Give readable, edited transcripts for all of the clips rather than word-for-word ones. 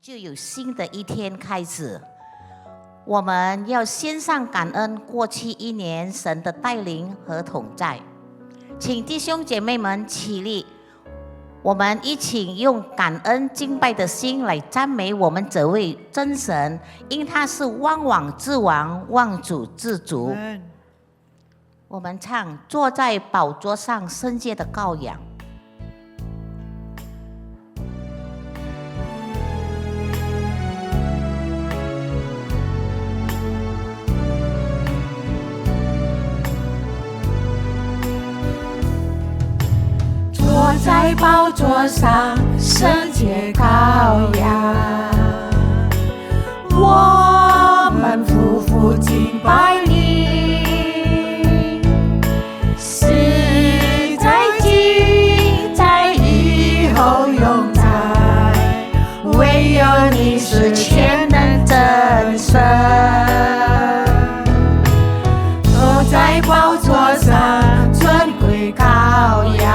就有新的一天开始。我们要献上感恩过去一年神的带领和同在。请弟兄姐妹们起立，我们一起用感恩敬拜的心来赞美我们这位真神，因他是万王之王，万主之主。我们唱坐在宝座上圣洁的羔羊。坐在宝座上圣洁羔羊，我们匍匐敬拜你，是在今在以后永在，唯有你是全能真神。坐在宝座上尊贵羔羊，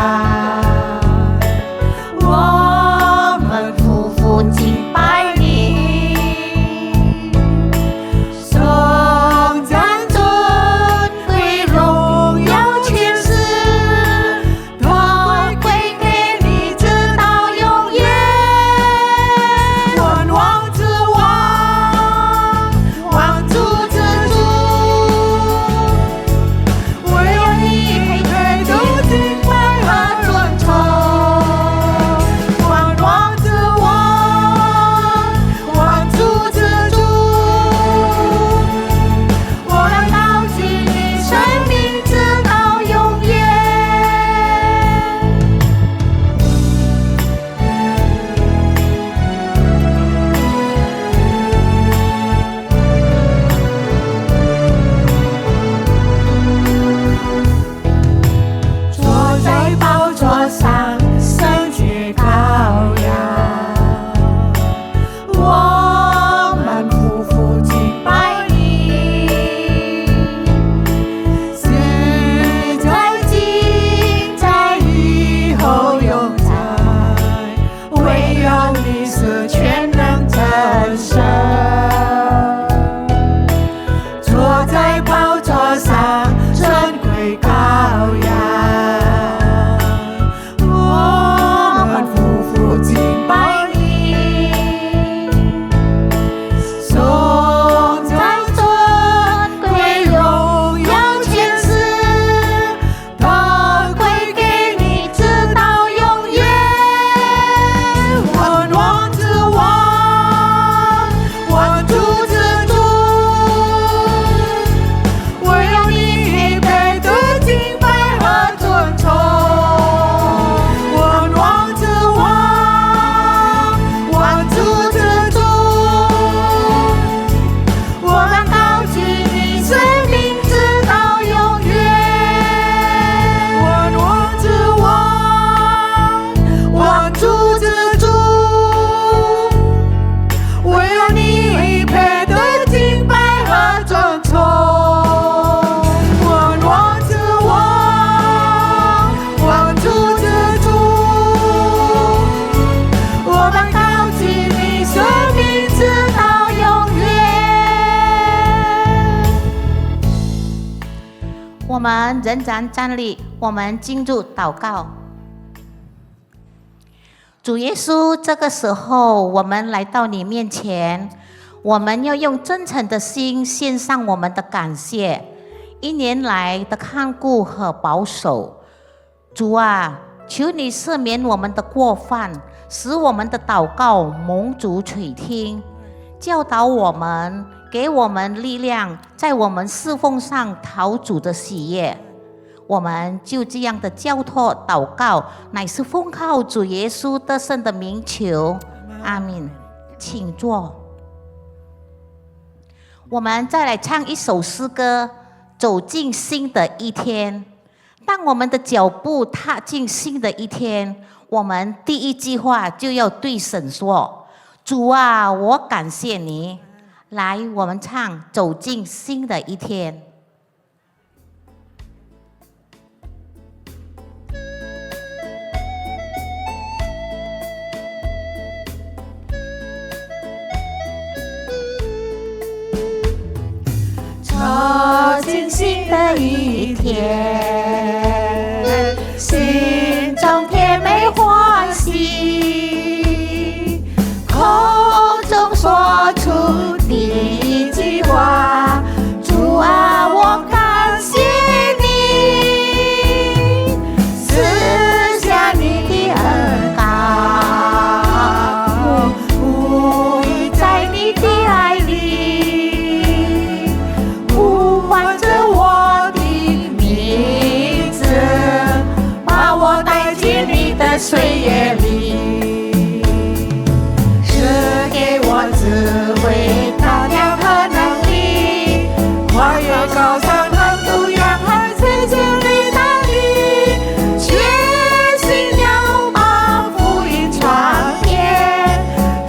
我们仍然站立，我们进入祷告。主耶稣，这个时候我们来到你面前，我们要用真诚的心献上我们的感谢，一年来的看顾和保守。主啊，求你赦免我们的过犯，使我们的祷告蒙主垂听，教导我们，给我们力量，在我们侍奉上讨主的喜悦。我们就这样的交托祷告，乃是奉靠主耶稣得胜的名求，阿们。请坐。我们再来唱一首诗歌，走进新的一天。当我们的脚步踏进新的一天，我们第一句话就要对神说：主啊，我感谢你。来，我们唱走进新的一天。惊喜的一天，心中甜美欢喜，口中说出第一句话，主啊，我感谢你，赐下你的恩膏，沐浴在你的爱里，呼唤着我的名字，把我带进你的岁月里，赐给我智慧、大量和能力，跨越高山横渡洋海，追逐你的你，决心要把福音传遍，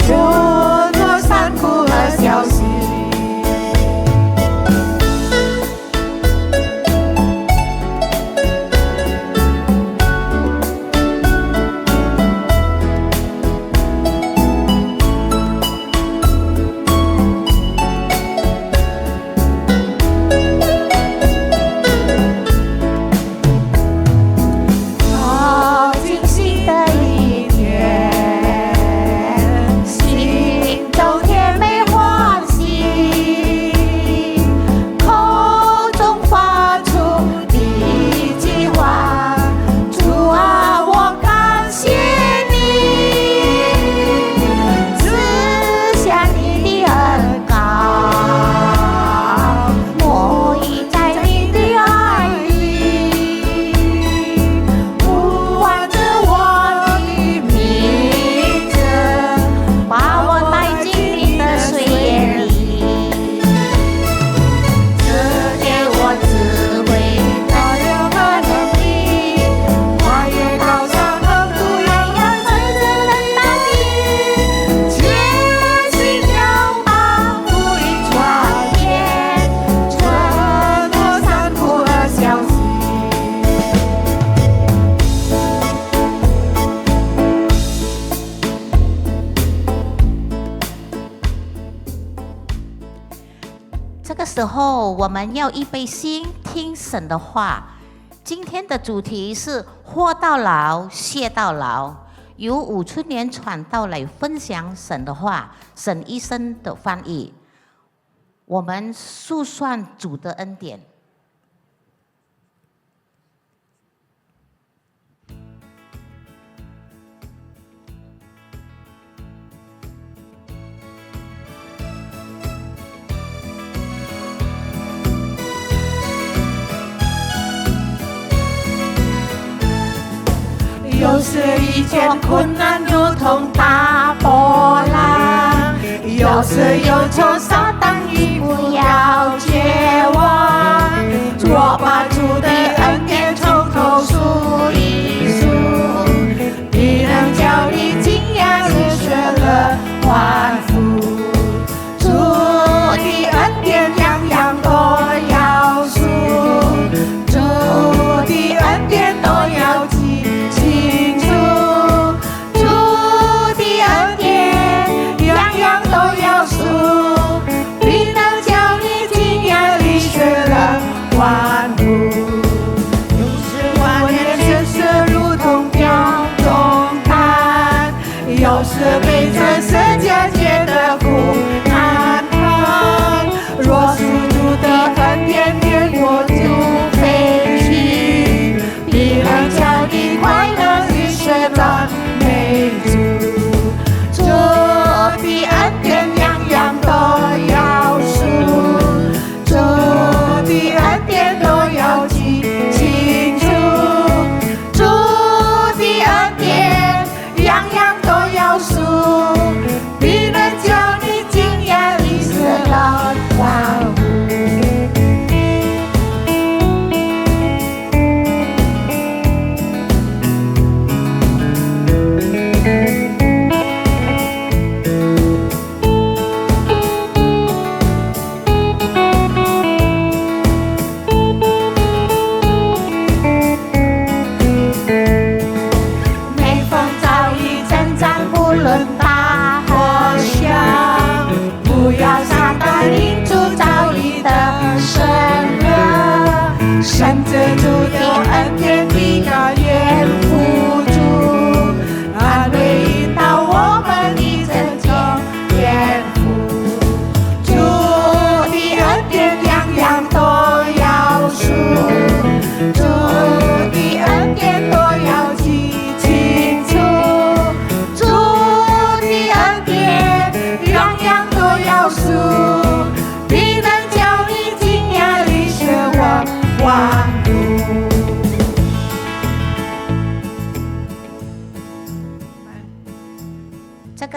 捉拿山谷和小溪。好惊喜的一天，心中甜美欢喜，口中发出第一句话，主啊，我感谢你，赐下你的恩膏，沐浴在你的爱里，呼唤着我的名字，把我带进你的岁月里，赐给我智慧、大量和能力，跨越高山横渡洋洋，追着人大地，决心要把福音传遍，穿过山谷和小溪。这个时候，我们要预备心听神的话。今天的主题是活到老，谢到老，由武春莲传道来分享神的话，沈医生的翻译。我们述算主的恩典。有时遇见困难如同大波浪，有时忧愁撒旦已不要绝望，我把主的恩典从头数一数，必能叫你惊讶日学了欢呼。主的恩典样样都要数，主的恩典都要记清楚，主的恩典样样都要数，必能叫你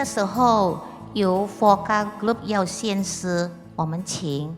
个时候由 Foca Group 要献诗，我们请。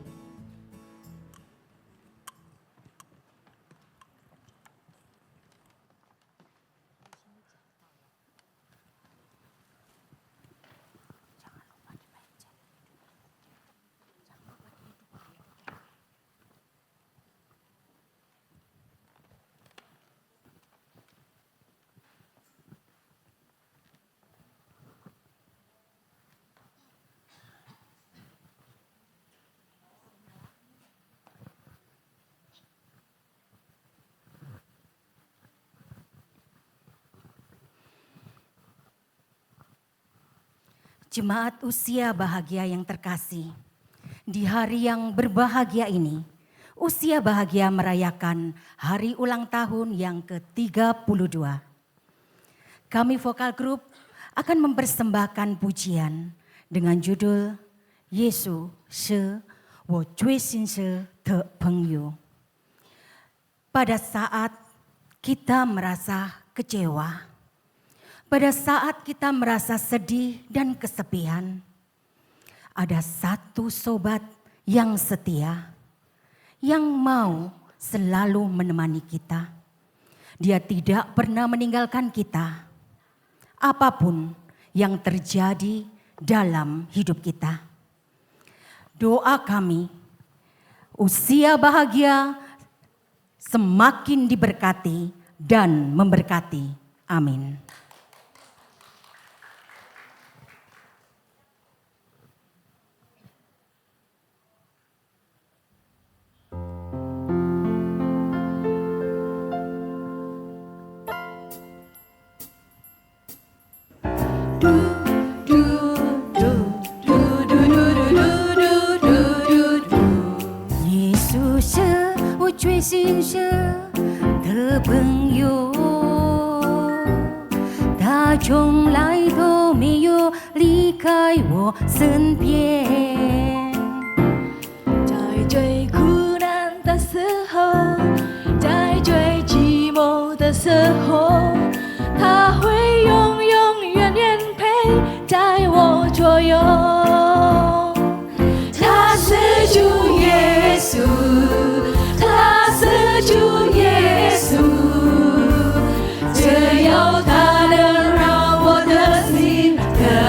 Jemaat usia bahagia yang terkasih, di hari yang berbahagia ini, usia bahagia merayakan hari ulang tahun yang ke-32. Kami Vokal Group akan mempersembahkan pujian dengan judul Yesu是我最信实的朋友. Pada saat kita merasa kecewa, pada saat kita merasa sedih dan kesepian, ada satu sobat yang setia, yang mau selalu menemani kita. Dia tidak pernah meninggalkan kita, apapun yang terjadi dalam hidup kita. Doa kami, usia bahagia semakin diberkati dan memberkati. Amin.最信实的朋友，他从来都没有离开我身边。在最苦难的时候，在最寂寞的时候，他会永远陪在我左右。他是主耶稣。主耶稣，只有他能让我的心得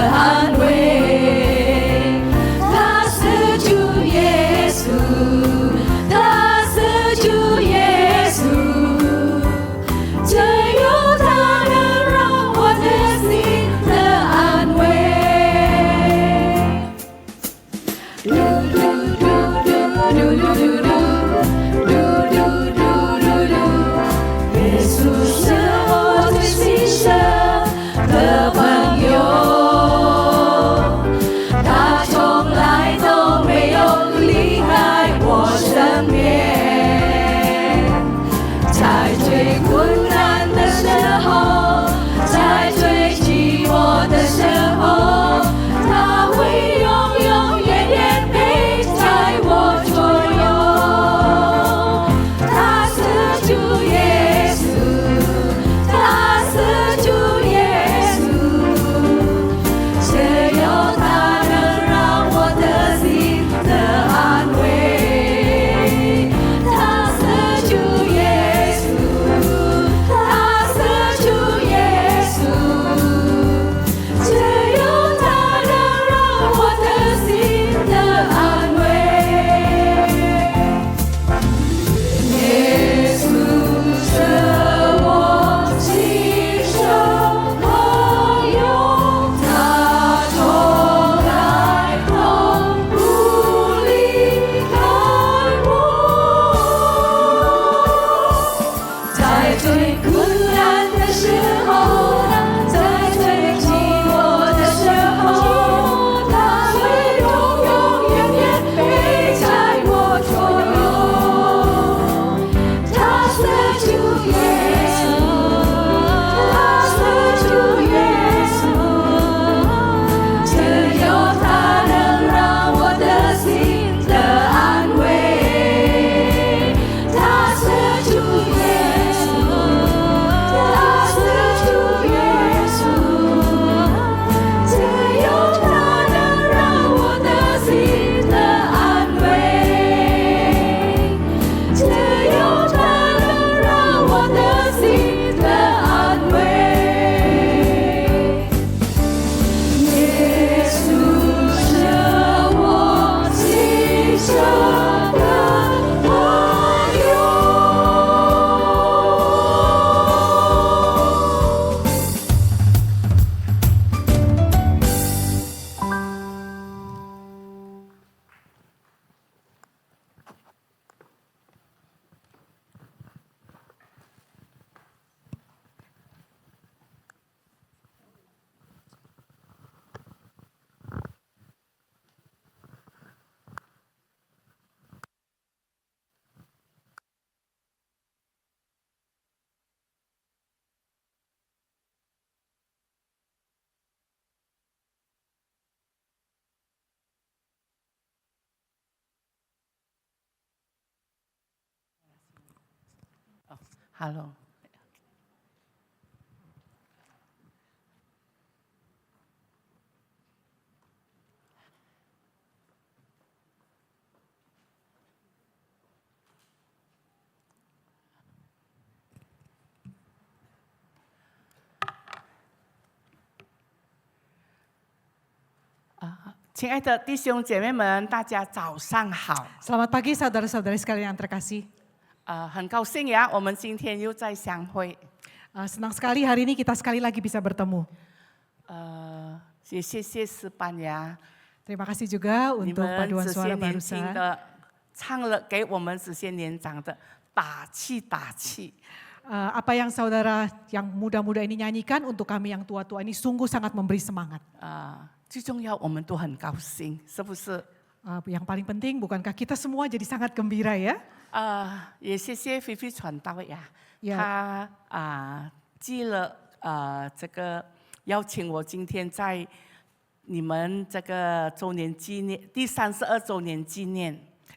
安慰。他是主耶稣，他是主耶稣，只有他能让我的心得安慰。Hello。亲爱的弟兄姐妹们，大家早上好。 Selamat pagi saudara-saudari sekalian yang terkasih. 很高兴呀，我们今天又再相会。 Senang sekali hari ini kita sekali lagi bisa bertemu. 也谢谢诗班呀， Terima kasih juga 你 untuk 们 paduan 这些 suara 年轻 barusan. 的唱了给我们这些年长的打气打气。 Apa yang saudara yang muda-muda ini nyanyikan untuk kami yang tua-tua ini sungguh sangat memberi semangat. 最重要，我们都很高兴，是不是？ Yang paling penting bukankah kita semua jadi sangat gembira ya? 也谢谢菲菲传道呀， Yeah. 他寄了这个邀请我今天在你们这个周年纪念第32周年纪念。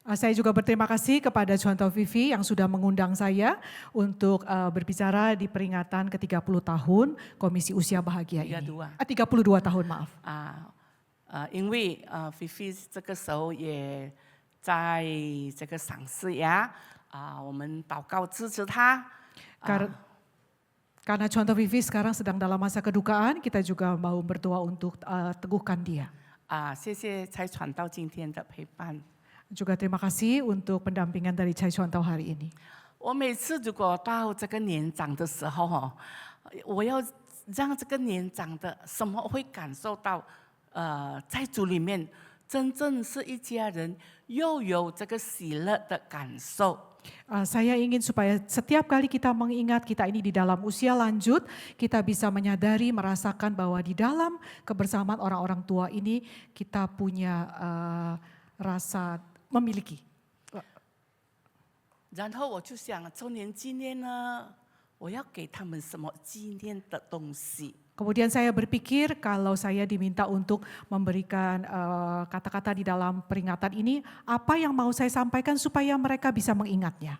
Saya juga berterima kasih kepada Contoh Vivi yang sudah mengundang saya untuk berbicara di peringatan ke-30 tahun Komisi Usia Bahagia ini. 32 tahun, maaf. 因为菲菲这个时候也在这个赏识呀，我们祷告支持他。 Karena Contoh Vivi sekarang sedang dalam masa kedukaan, kita juga mau berdoa untuk teguhkan dia. 谢谢才传到今天的陪伴。 Juga terima kasih untuk pendampingan dari Chai Contoh hari ini. 我每次如果到这个年长的时候我要让这个年长的什么会感受到，在主里面真正是一家人，又有这个喜乐的感受。 Saya ingin supaya setiap kali kita mengingat kita ini di dalam usia lanjut, kita bisa menyadari, merasakan bahwa di dalam kebersamaan orang-orang tua ini kita punya rasa memiliki. 然后我就想，周年纪念呢，我要给他们什么纪念的东西？ Kemudian saya berpikir kalau saya diminta untuk memberikan kata-kata di dalam peringatan ini, apa yang mau saya sampaikan supaya mereka bisa mengingatnya.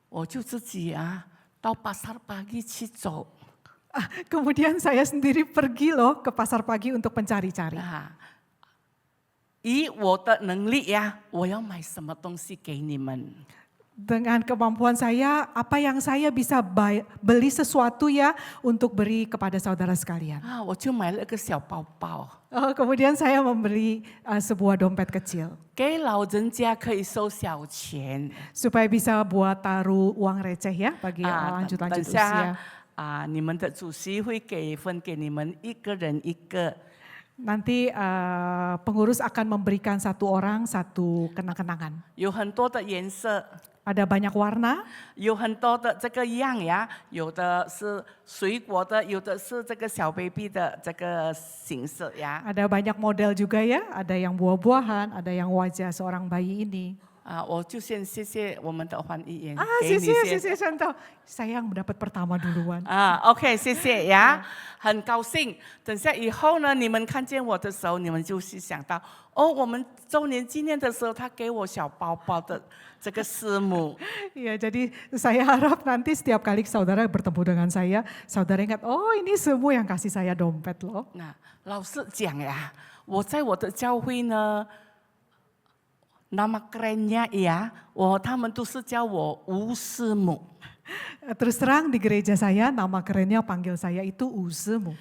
我就自己到pasar pagi 去走。 Kemudian saya sendiri pergi loh ke pasar pagi untuk mencari-cari. 以我的能力呀，我要买什么东西给你们？ Dengan kemampuan saya, apa yang saya bisa beli sesuatu ya untuk beri kepada saudara sekalian. 我就买了个小包包。 Kemudian saya membeli sebuah dompet kecil. 给老人家可以收小钱。 Supaya bisa buat taruh uang receh ya bagi 等 lanjut-lanjut 下 usia. 你们的主席会分给你们一个人一个。 Nanti pengurus akan memberikan satu orang satu kenang-kenangan. 有很多的颜色， Ada banyak warna, 有很多的这个样呀，有的是水果的，有的是这个小 baby 的这个形式呀。 ada banyak model juga ya, ada yang buah-buahan, ada yang wajah seorang bayi ini. 我就先谢谢我们的黄议员， 谢谢Chantal. Saya yang mendapat pertama duluan. OK， 谢谢呀，很高兴。等下以后呢，你们看见我的时候，你们就是想到，我们周年纪念的时候，他给我小包包的这个师母。 Iya, jadi saya harap nanti setiap kali saudara bertemu dengan saya, saudara ingat, oh ini semua yang kasih saya dompet loh. 老实讲呀，我在我的教会呢。 nama kerennya ya,他们都是叫我吴师母。 Terus terang di gereja saya nama kerennya panggil saya itu Usemu.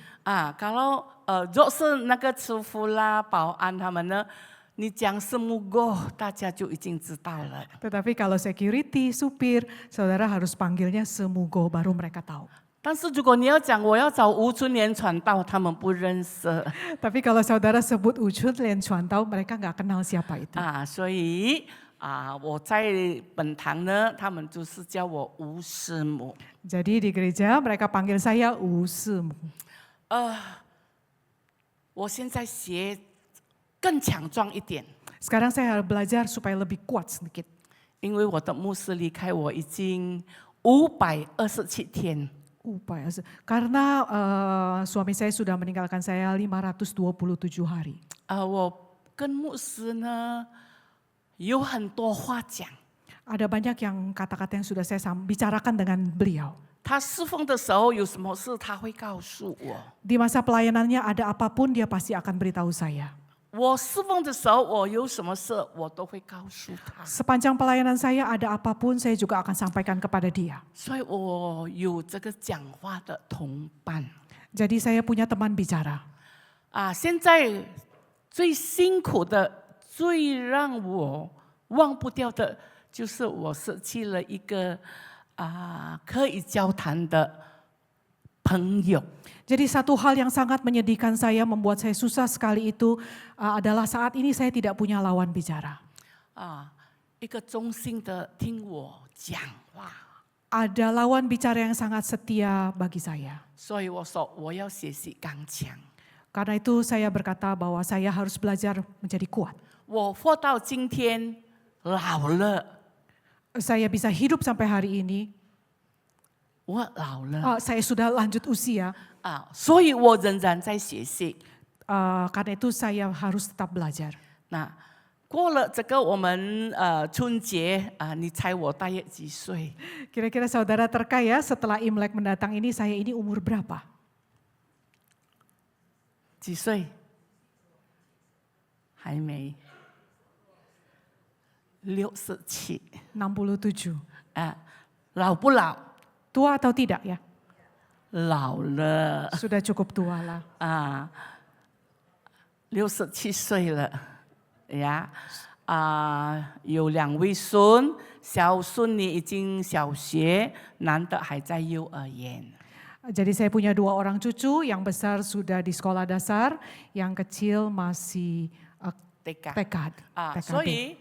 kalau 若是那个厨夫啦、保安他们呢，你讲师母哥，大家就已经知道了。 Tetapi kalau security, supir, saudara harus panggilnya Semugo baru mereka tahu. 但是如果你要讲我要找吴春莲传道，他们不认识。 Tapi kalau saudara sebut Uchun Lian Chuan tahu mereka nggak kenal siapa itu. 所以我在本堂呢，他们就是叫我吴师母。 Jadi di gereja mereka panggil saya Usemu. 我现在学更强壮一点， Sekarang saya belajar supaya lebih kuat sedikit. 因为我的牧师离开我已经527天。 Upaya karena suami saya sudah meninggalkan saya 527 hari. 我跟牧师呢有很多话讲。Ada banyak yang kata-kata yang sudah saya bicarakan dengan beliau. 他侍奉的时候有什么事，他会告诉我。 Di masa pelayanannya ada apapun dia pasti akan beritahu saya. 我侍奉的时候，我有什么事，我都会告诉他。 Sepanjang pelayanan saya ada apapun saya juga akan sampaikan kepada dia. 所以我有这个讲话的同伴。 Jadi saya punya teman bicara. 现在最辛苦的、最让我忘不掉的，就是我失去了一个可以交谈的朋友。 Jadi satu hal yang sangat menyedihkan saya, membuat saya susah sekali itu adalah saat ini saya tidak punya lawan bicara. 一个忠心的听我讲话。 Ada lawan bicara yang sangat setia bagi saya. 所以我说我要学习刚强。 Karena itu saya berkata bahwa saya harus belajar menjadi kuat. 我活到今天老了， Saya bisa hidup sampai hari ini. 我老了 Saya sudah lanjut usia. 所以我仍然在学习。 Karena itu saya harus tetap belajar. 那过了这个我们春节你猜我大约几岁？ Kira-kira saudara terkaya setelah Imlek mendatang ini saya ini umur berapa? 几岁？还没67。 67. 老不老？ Tua atau tidak ya? 老了 Sudah cukup tua lah. 67岁了呀。有2位孙，小孙女已经小学，男的还在幼儿园。 Jadi saya punya 2 orang cucu, yang besar sudah di sekolah dasar, yang kecil masih TK. 所以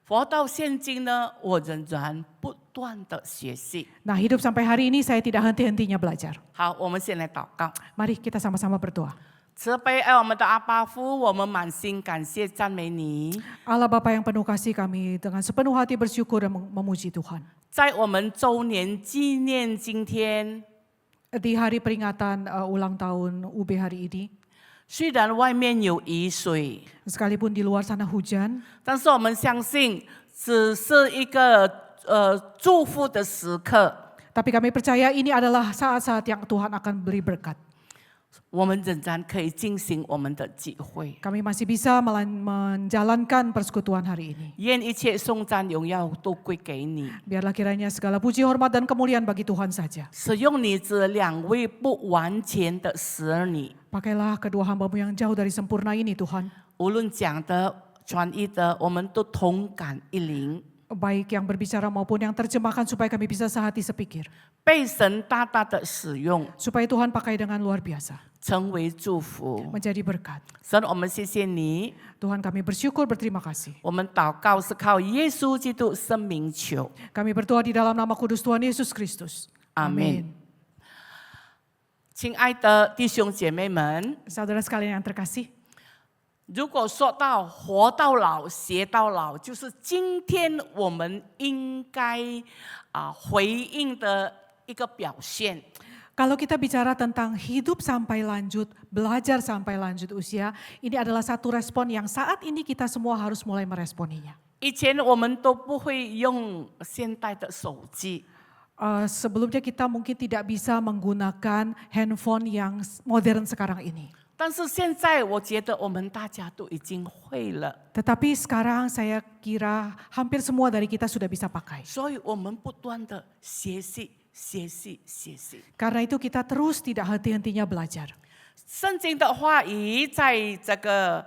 活到现今呢，我仍然不断的学习。 Nah, hidup sampai hari ini saya tidak henti-hentinya belajar. 好，我们先来祷告。 Mari kita sama-sama berdoa. 慈悲爱我们的阿爸父，我们满心感谢赞美你。 Allah Bapa yang penuh kasih, kami dengan sepenuh hati bersyukur dan memuji Tuhan. 在我们周年纪念今天， Di hari peringatan ulang tahun UB hari ini, 虽然外面有雨水， sekalipun di luar sana hujan, 但是我们相信，只是一个祝福的时刻。 tapi kami percaya ini adalah saat-saat yang Tuhan akan beri berkat. 我们仍然可以进行我们的聚会。 Kami masih bisa menjalankan persekutuan hari ini. 愿一切颂赞荣耀都归给你， Biarlah kiranya segala puji, hormat, dan kemuliaan bagi Tuhan saja. 使用你这2位不完全的儿女， Pakailah kedua hamba-Mu yang jauh dari sempurna ini Tuhan. 无论讲的、传译的，我们都同感一灵， Baik yang berbicara maupun yang terjemahkan supaya kami bisa sehati sepikir. 被神大大的使用， Supaya Tuhan pakai dengan luar biasa. 成为祝福。 Menjadi berkat. 神，我们谢谢你， Tuhan kami bersyukur, berterima kasih. 我们祷告是靠耶稣基督生命求， Kami berdoa di dalam nama kudus Tuhan Yesus Kristus. 阿门。亲爱的弟兄姐妹们， Saudara sekalian yang terkasih, 如果说到活到老学到老，就是今天我们应该回应的一个表现。 kalau kita bicara tentang hidup sampai lanjut, belajar sampai lanjut usia, ini adalah satu respon yang saat ini kita semua harus mulai meresponinya. 以前我们都不会用现代的手机， Sebelumnya kita mungkin tidak bisa menggunakan handphone yang modern sekarang ini. 但是现在我觉得我们大家都已经会了， Tetapi sekarang saya kira hampir semua dari kita sudah bisa pakai. 所以我们不断的学习。 Karena itu kita terus tidak henti-hentinya belajar. 圣经的话语在这个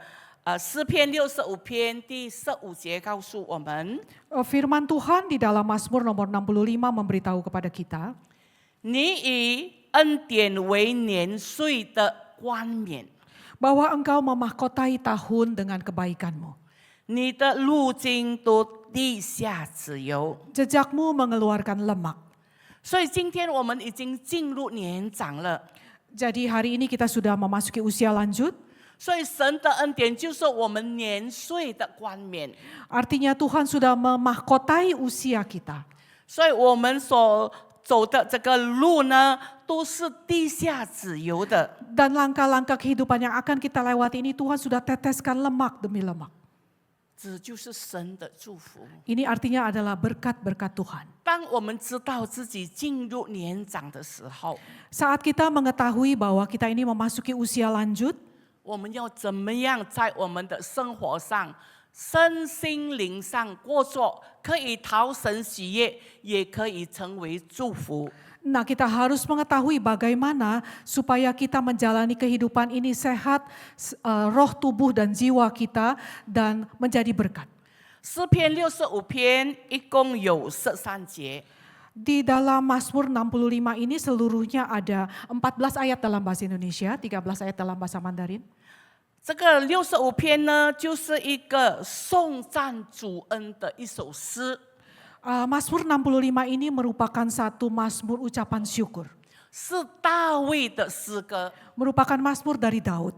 诗篇65篇第15节告诉我们， Firman Tuhan di dalam Mazmur nomor 65 memberitahu kepada kita, 你以恩典为年岁的冠冕， bahwa engkau memahkotai tahun dengan kebaikan-Mu. 你的路径都地下自由。 Jejakmu mengeluarkan lemak. 所以今天我们已经进入年长了， Jadi hari ini kita sudah memasuki usia lanjut. 所以神的恩典就是我们年岁的冠冕。 Artinya Tuhan sudah memahkotai usia kita. 所以我们所走的这个路呢，都是地下自由的。 Dan langkah-langkah kehidupan yang akan kita lewati ini Tuhan sudah teteskan lemak demi lemak. 这就是神的祝福。 Ini artinya adalah berkat-berkat Tuhan. 当我们知道自己进入年长的时候， Saat kita mengetahui bahwa kita ini memasuki usia lanjut, 我们要怎么样在我们的生活上、身心灵上过着可以讨神喜悦，也可以成为祝福。 nah kita harus mengetahui bagaimana supaya kita menjalani kehidupan ini sehat, roh, tubuh, dan jiwa kita, dan menjadi berkat. 诗篇65篇一共有13节。 Di dalam Mazmur 65 ini seluruhnya ada 14 ayat dalam bahasa Indonesia, 13 ayat dalam bahasa Mandarin. 这个65篇呢，就是一个颂赞主恩的一首诗， Mazmur 65 ini merupakan satu Mazmur ucapan syukur. 是大卫的诗歌， Merupakan Mazmur dari Daud.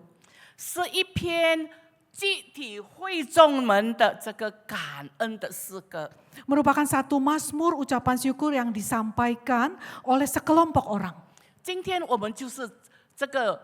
是一篇集体会众们的这个感恩的诗歌。 Merupakan satu Mazmur ucapan syukur yang disampaikan oleh sekelompok orang. 今天我们就是这个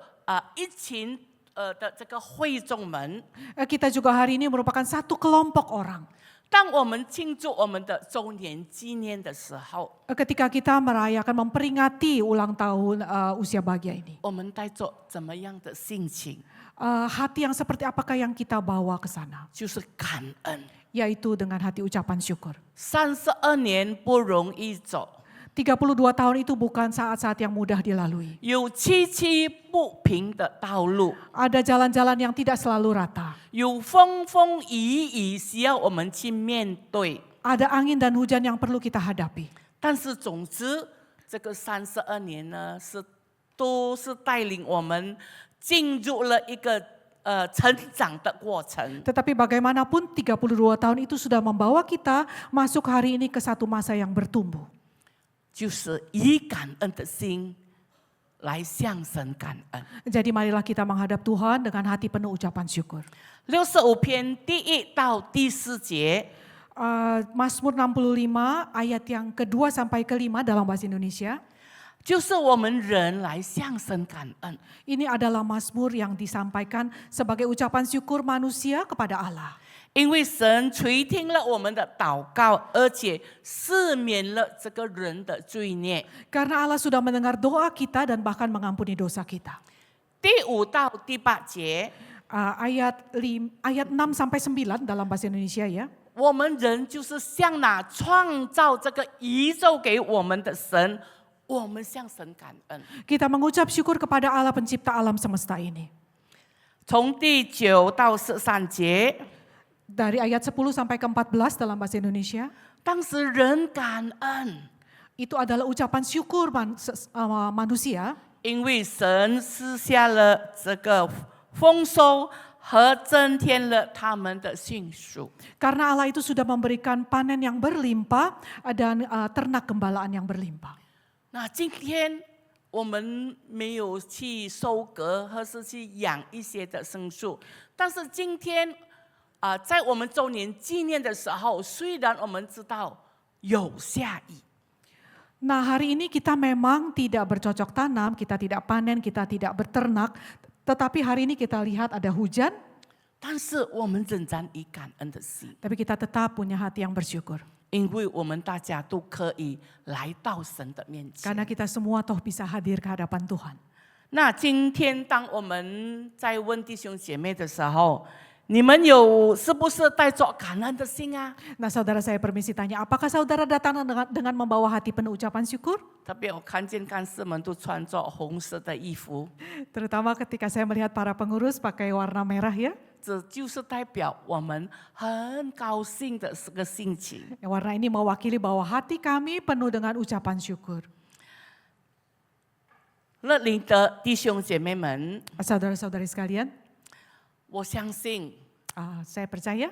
一群的这个会众们， Kita juga hari ini merupakan satu kelompok orang. 当我们庆祝我们的周年纪念的时候， Ketika kita merayakan, memperingati ulang tahun usia bahagia ini. 我们带着怎么样的心情？ Hati yang seperti apakah yang kita bawa ke sana? 就是感恩。 Yaitu dengan hati ucapan syukur. 32年不容易走， 32 tahun itu bukan saat-saat yang mudah dilalui. 有崎岖不平的道路， Ada jalan-jalan yang tidak selalu rata. 有风风雨雨需要我们去面对。 Ada angin dan hujan yang perlu kita hadapi. 但是总之，这个32年呢，都是带领我们进入了一个成长的过程。 Tetapi bagaimanapun 32 tahun itu sudah membawa kita masuk hari ini ke satu masa yang bertumbuh. 就是以感恩的心来向神感恩。 Jadi marilah kita menghadap Tuhan dengan hati penuh ucapan syukur. 65篇第1到第4节， Mazmur 65 ayat yang kedua sampai kelima dalam bahasa Indonesia. 就是我们人来向神感恩。 Ini adalah Mazmur yang disampaikan sebagai ucapan syukur manusia kepada Allah. 因为神垂听了我们的祷告，而且赦免了这个人的罪孽。 Karena Allah sudah mendengar doa kita dan bahkan mengampuni dosa kita. 第5到第8节， Ayat 6 sampai 9 dalam bahasa Indonesia ya. 我们人就是向那创造这个宇宙给我们的神，我们向神感恩。 Kita mengucap syukur kepada Allah pencipta alam semesta ini. 从第9到13节， Dari ayat 10 sampai ke 14 dalam bahasa Indonesia. 当时人感恩， Itu adalah ucapan syukur manusia. 因为神施下了这个丰收和增添了他们的迅速。 Karena Allah itu sudah memberikan panen yang berlimpah dan ternak gembalaan yang berlimpah. 那今天我们没有去收割或是去养一些的牲畜，但是今天在我们周年纪念的时候，虽然我们知道有下雨， Nah hari ini kita memang tidak bercocok tanam, kita tidak panen, kita tidak berternak. Tetapi hari ini kita lihat ada hujan, 但是我们仍然以感恩的心， tapi kita tetap punya hati yang bersyukur. 因为我们大家都可以来到神的面前。 Karena kita semua toh bisa hadir ke hadapan Tuhan. 那今天当我们在问弟兄姐妹的时候，你们是不是带着感恩的心啊？ Nah saudara saya permisi tanya, apakah saudara datang dengan membawa hati penuh ucapan syukur? 特别我看见干事们都穿着红色的衣服， Terutama ketika saya melihat para pengurus pakai warna merah ya. 这就是代表我们很高兴的这个心情。 Warna ini mewakili bahwa hati kami penuh dengan ucapan syukur. 乐龄的弟兄姐妹们， Saudara-saudari sekalian, 我相信 saya percaya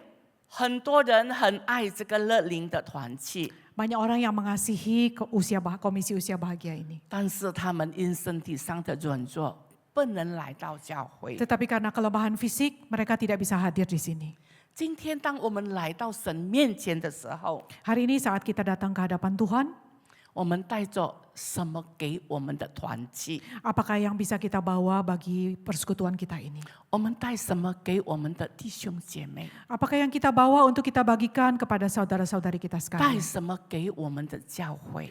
很多人很爱这个乐龄的团契， banyak orang yang mengasihi komisi usia bahagia ini. 但是他们因身体上的软弱，不能来到教会。 Tetapi karena kelemahan fisik, mereka tidak bisa hadir di sini. 今天当我们来到神面前的时候， Hari ini saat kita datang ke hadapan Tuhan, 我们带着什么给我们的团契？ Apakah yang bisa kita bawa bagi persekutuan kita ini? 我们带什么给我们的弟兄姐妹？ Apakah yang kita bawa untuk kita bagikan kepada saudara-saudari kita 带 sekalian? 什么给我们的教会？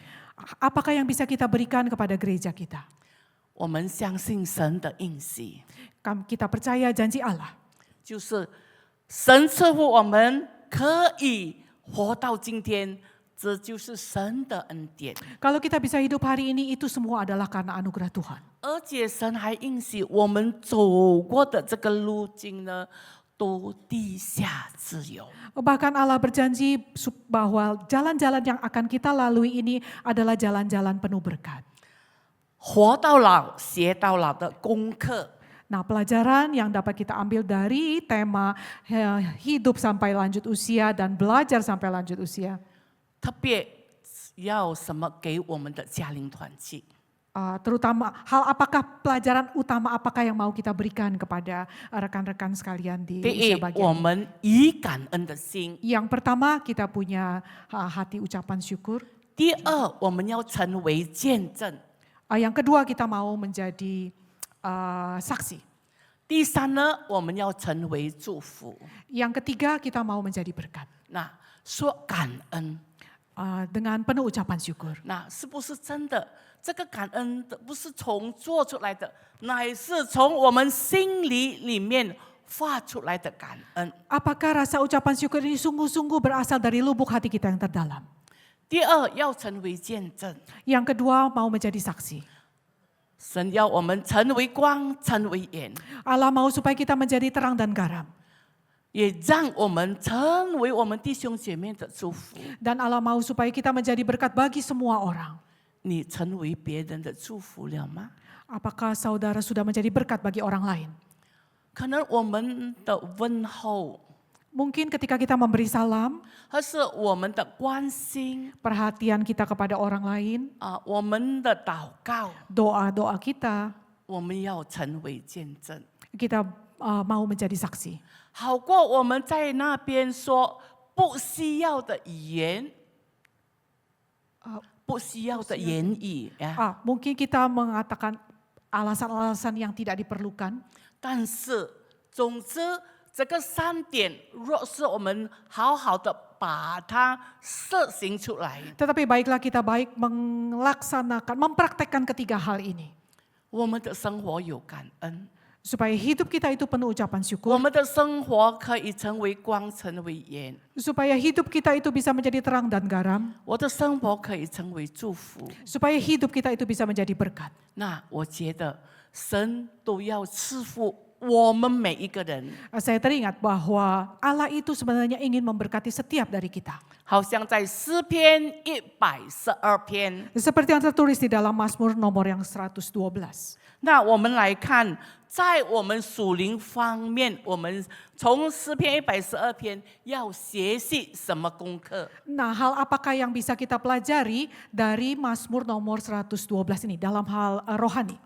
Apakah yang bisa kita berikan kepada gereja kita? 我们相信神的应许， Kita percaya janji Allah. 就是神赐福我们可以活到今天，这就是神的恩典。 Kalau kita bisa hidup hari ini, itu semua adalah karena anugerah Tuhan. 而且神还应许我们走过的这个路径呢，都地下自由。 Bahkan Allah berjanji bahwa jalan-jalan yang akan kita lalui ini adalah jalan-jalan penuh berkat. 活到老，学到老的功课， Nah, pelajaran yang dapat kita ambil dari tema hidup sampai lanjut usia dan belajar sampai lanjut usia. 特别要什么给我们的家庭团契？ Terutama pelajaran utama apakah yang mau kita berikan kepada rekan-rekan sekalian di 第一 usia， bagian 我 ini. 们以感恩的心； Yang pertama kita punya hati ucapan syukur. 第二，我们要成为见证； Yang kedua kita mau menjadi saksi. 第三呢，我们要成为祝福。 Yang ketiga kita mau menjadi berkat. 那说感恩， Dengan penuh ucapan syukur. 那是不是真的？这个感恩的不是从做出来的，乃是从我们心里面发出来的感恩。 Apakah rasa ucapan syukur ini sungguh-sungguh berasal dari lubuk hati kita yang terdalam? 第二，要成为见证。 Yang kedua mau menjadi saksi. 神要我们成为光，成为盐， Allah mau supaya kita menjadi terang dan garam. 也让我们成为我们弟兄姐妹的祝福。 Dan Allah mau supaya kita menjadi berkat bagi semua orang. 你成为别人的祝福了吗？ Apakah saudara sudah menjadi berkat bagi orang lain? 可能我们的问候， Mungkin ketika kita memberi salam, 或是我们的关心 perhatian kita kepada orang lain, 我们的祷告， doa-doa kita, 我们要成为见证， kita mau menjadi saksi. 好过我们在那边说不需要的语言，不需要的言语呀。 Mungkin kita mengatakan alasan-alasan yang tidak diperlukan. 但是，总之，这个3点，若是我们好好的把它实行出来， Tetapi baiklah kita baik melaksanakan, mempraktekkan ketiga hal ini. 我们的生活有感恩， Supaya hidup kita itu penuh ucapan 我 syukur. 们的生活可以成为光，成为盐， Supaya hidup kita itu bisa menjadi terang dan garam. 我的生活可以成为祝福。 Supaya hidup kita itu bisa menjadi berkat. 那我觉得神都要赐福我们每一个人， Saya teringat bahwa Allah itu sebenarnya ingin memberkati setiap dari kita. 好像在诗篇112篇。 Seperti yang tertulis di dalam Mazmur nomor yang 112. 那我们来看，在我们属灵方面，我们从诗篇112篇要学习什么功课？ Nah, hal apakah yang bisa kita pelajari dari Mazmur nomor 112 ini dalam hal rohani?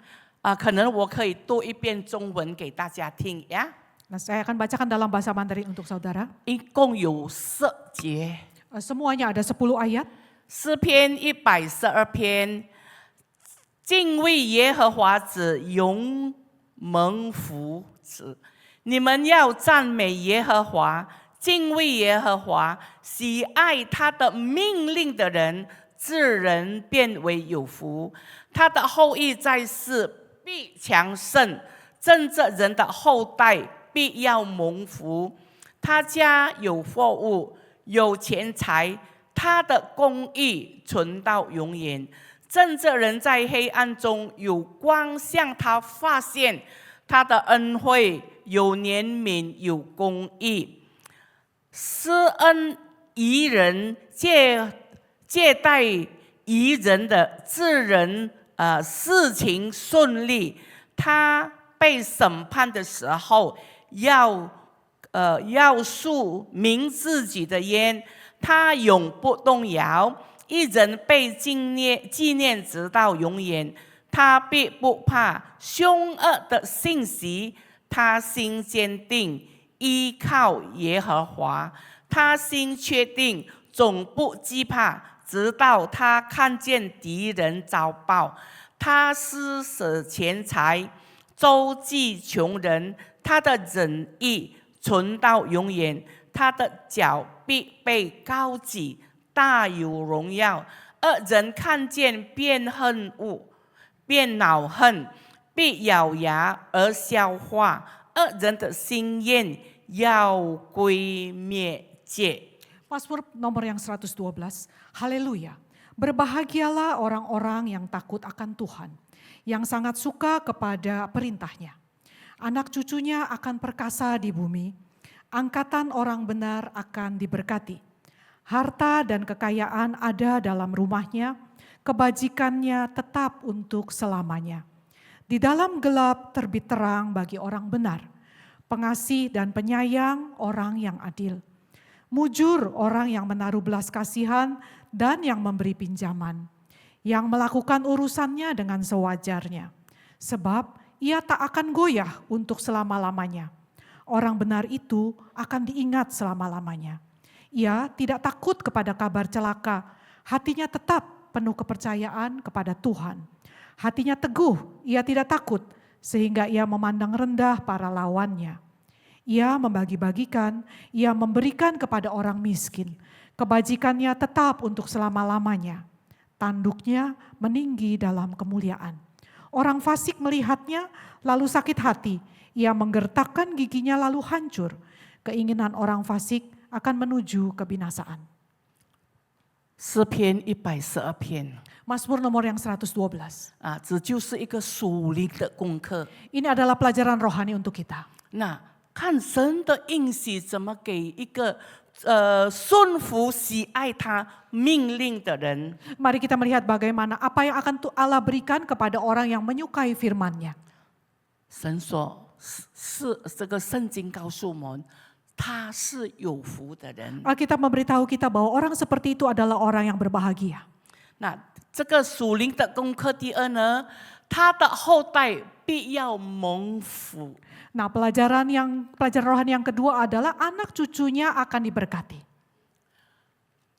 可能我可以读一遍中文给大家听呀。 Nah, saya akan bacakan dalam bahasa Mandarin untuk saudara. 一共有10节， Semuanya ada 10 ayat. 诗篇112篇，敬畏耶和华者永蒙福祉。你们要赞美耶和华，敬畏耶和华，喜爱他的命令的人，智人变为有福。他的后裔在世必强盛，正直人的后代必要蒙福。他家有货物，有钱财，他的公义存到永远。正直人在黑暗中有光向他发现，他的恩惠有怜悯，有公义。施恩宜人，借待宜人的智人，事情顺利。他被审判的时候，要述明自己的冤，他永不动摇。一人被纪念直到永远，他必不怕凶恶的信息，他心坚定，依靠耶和华，他心确定，总不惧怕直到他看见敌人遭报。他施舍钱财，周济穷人，他的仁义存到永远。他的脚必被高举，大有荣耀。恶人看见便恨恶，便恼恨，必咬牙而消化。恶人的心愿要归灭绝。 Mazmur nomor yang 112, haleluya. Berbahagialah orang-orang yang takut akan Tuhan, yang sangat suka kepada perintahnya. Anak cucunya akan perkasa di bumi, angkatan orang benar akan diberkati. Harta dan kekayaan ada dalam rumahnya, kebajikannya tetap untuk selamanya. Di dalam gelap terbit terang bagi orang benar, pengasih dan penyayang orang yang adil. Mujur orang yang menaruh belas kasihan dan yang memberi pinjaman, yang melakukan urusannya dengan sewajarnya. Sebab ia tak akan goyah untuk selama-lamanya. Orang benar itu akan diingat selama-lamanya. Ia tidak takut kepada kabar celaka, hatinya tetap penuh kepercayaan kepada Tuhan. Hatinya teguh, ia tidak takut, sehingga ia memandang rendah para lawannya. Ia membagi-bagikan, ia memberikan kepada orang miskin. Kebajikannya tetap untuk selama-lamanya. Tanduknya meninggi dalam kemuliaan. Orang fasik melihatnya lalu sakit hati. Ia menggertakkan giginya lalu hancur. Keinginan orang fasik akan menuju kebinasaan. 诗篇112篇 Mazmur nomor yang 112. 啊，这就是一个属灵的功课。 Ini adalah pelajaran rohani untuk kita. 那看神的应许怎么给一个顺服喜爱他命令的人。 Mari kita melihat bagaimana apa yang akan Allah berikan kepada orang yang menyukai firman-Nya. 神说是这个圣经告诉我们，他是有福的人。 Alkitab memberitahu kita bahwa orang seperti itu adalah orang yang berbahagia. 那这个属灵的功课第二呢，他的后代必要蒙福。 Nah, pelajaran rohani yang kedua adalah anak cucunya akan diberkati.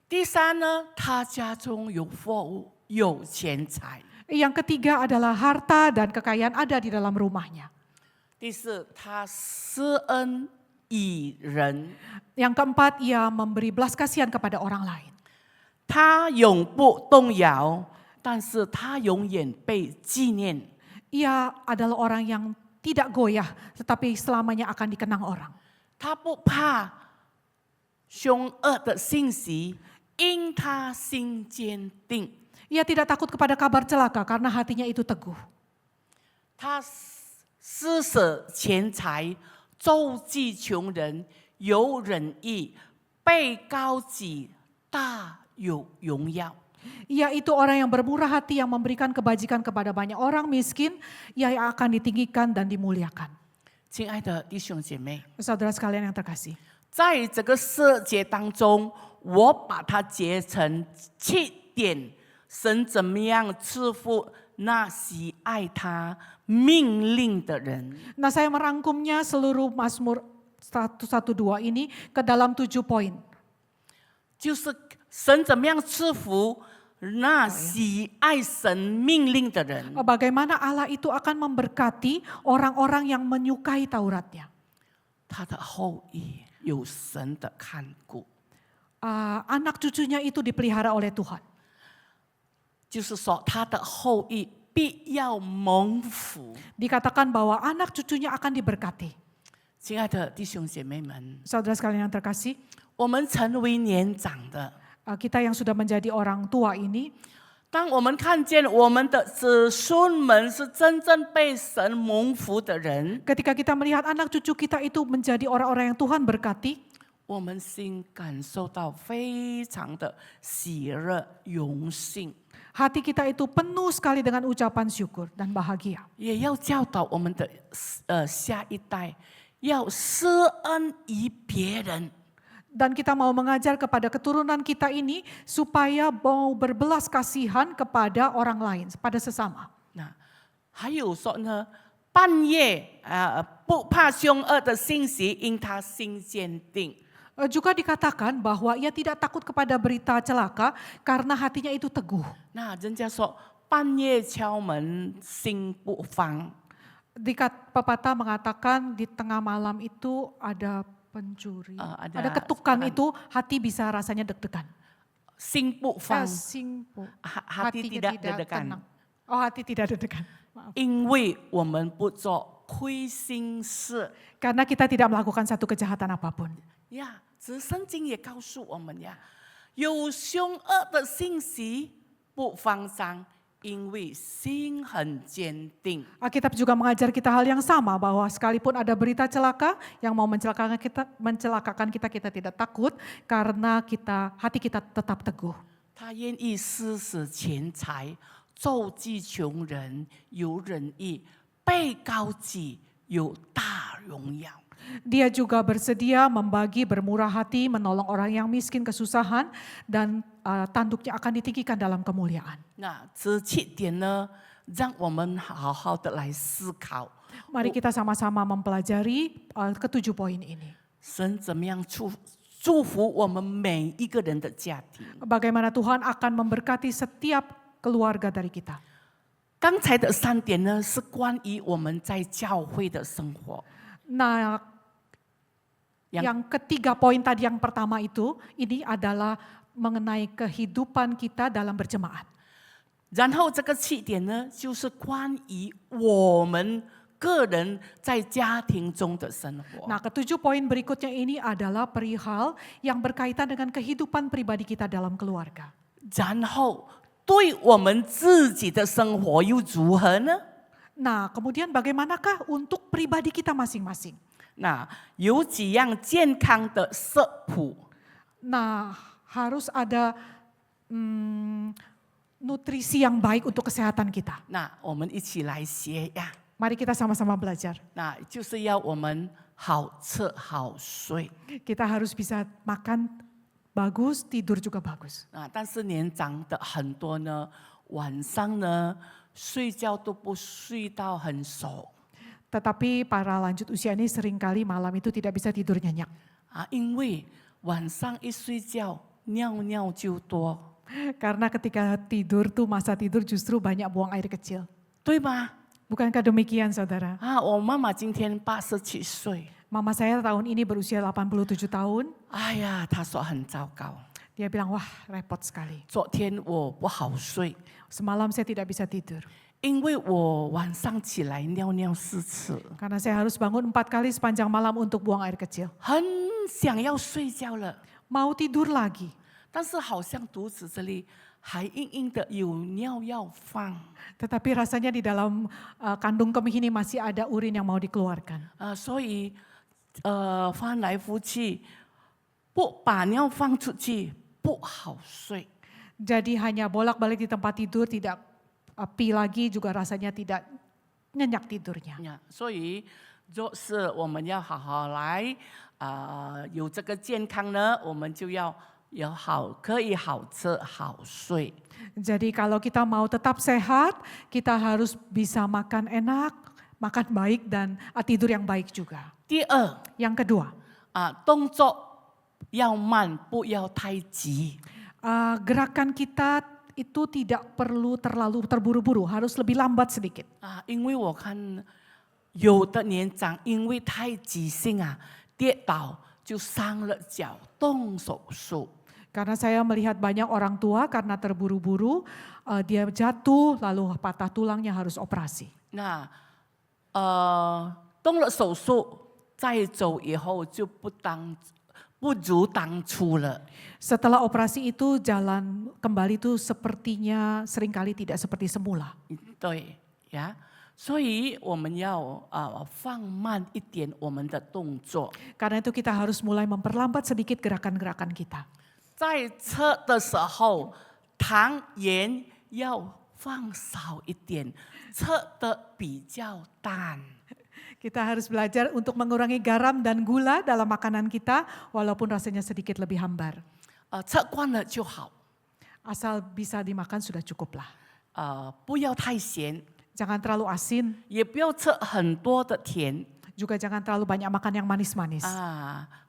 第三呢，他家中有货物，有钱财。 Yang ketiga adalah harta dan kekayaan ada di dalam rumahnya. 第四，他施恩以人， Yang keempat, ia memberi belas kasihan kepada orang lain. 他永不动摇，但是他永远被纪念。 Ia adalah orang yang tidak goyah, tetapi selamanya akan dikenang orang. 他不怕凶恶的信息，因他心坚定。 Ia tidak takut kepada kabar celaka karena hatinya itu teguh. 他施舍钱财，周济穷人，有仁义，被高举，大有荣耀。 Ia itu orang yang bermurah hati yang memberikan kebajikan kepada banyak orang miskin, ia yang akan ditinggikan dan dimuliakan. 亲爱的弟兄姐妹， Saudara sekalian yang terkasih. 在这个世界当中，我把它结成7点，神怎么样赐福那喜爱他命令的人。 Nah, saya merangkumnya seluruh Mazmur 112 ini ke dalam 7 poin. 就是神怎么样赐福那喜爱神命令的人。 Bagaimana Allah itu akan memberkati orang-orang yang menyukai Tauratnya. 他的后裔有神的看顾， Anak cucunya itu dipelihara oleh Tuhan. 就是说他的后裔必要蒙福。 Dikatakan bahwa anak cucunya akan diberkati. 亲爱的弟兄姐妹们， Saudara sekalian yang terkasih, 我们成为年长的， kita yang sudah menjadi orang tua ini, 当我们看见我们的子孙们是真正被神蒙福的人， ketika kita melihat anak cucu kita itu menjadi orang-orang yang Tuhan berkati, 我们心感受到非常的喜乐、荣幸， hati kita itu penuh sekali dengan ucapan syukur dan bahagia. 也要教导我们的下一代要施恩于别人。 Dan kita mau mengajar kepada keturunan kita ini supaya mau berbelas kasihan kepada orang lain, pada sesama. 那还有说呢，半夜不怕凶恶的信息，因他心坚定。Juga dikatakan bahwa ia tidak takut kepada berita celaka karena hatinya itu teguh. 那人家说半夜敲门心不慌， Pepatah mengatakan di tengah malam itu ada pencuri, ada ada ketukan serangan. itu hati bisa rasanya deg-degan. 心不慌， Singpo, hati tidak deg-degan. tenang. Oh, hati tidak deg-degan. Maaf. 因为我们不做亏心事 Karena kita tidak melakukan satu kejahatan apapun. 呀。只是圣经也告诉我们呀，有凶恶的信息不慌张，因为心很坚定。 Alkitab juga mengajar kita hal yang sama bahwa sekalipun ada berita celaka yang mau mencelakakan kita, kita tidak takut karena hati kita tetap teguh. 他愿意施舍钱财，周济穷人，有仁义，被高举，有大荣耀。 Dia juga bersedia membagi, bermurah hati, menolong orang yang miskin kesusahan, dan tanduknya akan ditinggikan dalam kemuliaan. 那这7点呢，让我们好好的来思考， Mari kita sama-sama mempelajari ketujuh poin ini. 神怎么样祝福我们每一个人的家庭。 Bagaimana Tuhan akan memberkati setiap keluarga dari kita. 刚才的3点呢，是关于我们在教会的生活。 Nah, yang ketiga poin tadi yang pertama itu, ini adalah mengenai kehidupan kita dalam berjemaat. 然后这个7点呢，就是关于我们个人在家庭中的生活。 Nah, ketujuh poin berikutnya ini adalah perihal yang berkaitan dengan kehidupan pribadi kita dalam keluarga. 然后对我们自己的生活又如何呢？ Nah, kemudian bagaimanakah untuk pribadi kita masing-masing? 那有几样健康的食谱， Nah, harus ada nutrisi yang baik untuk kesehatan kita. 那我们一起来学呀。 Mari kita sama-sama belajar. 那就是要我们好吃好睡 Kita harus bisa makan bagus, tidur juga bagus. 啊。但是年长的很多呢，晚上呢睡觉都不睡到很熟 Tetapi para lanjut usia ini seringkali malam itu tidak bisa tidur nyenyak. 啊，因为晚上一睡觉尿尿就多， Karena ketika tidur tuh masa tidur justru banyak buang air kecil. 对吗？ Bukankah demikian saudara? 啊，我妈妈今天87岁， Mama saya tahun ini berusia 87 tahun. 哎呀，她说很糟糕， Dia bilang, wah repot sekali. 昨天我不好睡， Semalam saya tidak bisa tidur. 因为我晚上起来尿尿4次， Karena saya harus bangun 4 kali sepanjang malam untuk buang air kecil. 很想要睡觉了， Mau tidur lagi. 但是好像肚子这里还硬硬的，有尿要放 Tetapi rasanya di dalam kandung kemih ini masih ada urin yang mau dikeluarkan. 啊，所以翻来覆去，不把尿放出去不好睡。 Jadi hanya bolak-balik di tempat tidur, tidak pi lagi juga rasanya tidak nyenyak tidurnya. 呀，所以就是我们要好好来有这个健康呢，我们就要可以好吃好睡。 Jadi kalau kita mau tetap sehat, kita harus bisa makan enak, makan baik dan tidur yang baik juga. 第二 Yang kedua, 动作要慢，不要太急。 gerakan kita itu tidak perlu terlalu terburu-buru, harus lebih lambat sedikit. 因为我看有的年长因为太急性跌倒就伤了脚，动手术。 Karena saya melihat banyak orang tua karena terburu-buru, dia jatuh lalu patah tulangnya harus operasi. 那动了手术再走以后就不如当初了。 Setelah operasi itu jalan kembali itu sepertinya seringkali tidak seperti semula. 对呀，所以我们要放慢一点我们的动作。 Karena itu kita harus mulai memperlambat sedikit gerakan-gerakan kita. 在吃的时候，糖盐要放少一点，吃的比较淡。 Kita harus belajar untuk mengurangi garam dan gula dalam makanan kita walaupun rasanya sedikit lebih hambar. 吃惯了就好， Asal bisa dimakan sudah cukup lah. 不要太咸， Jangan terlalu asin, 也不要吃很多的甜 juga jangan terlalu banyak makan yang manis-manis.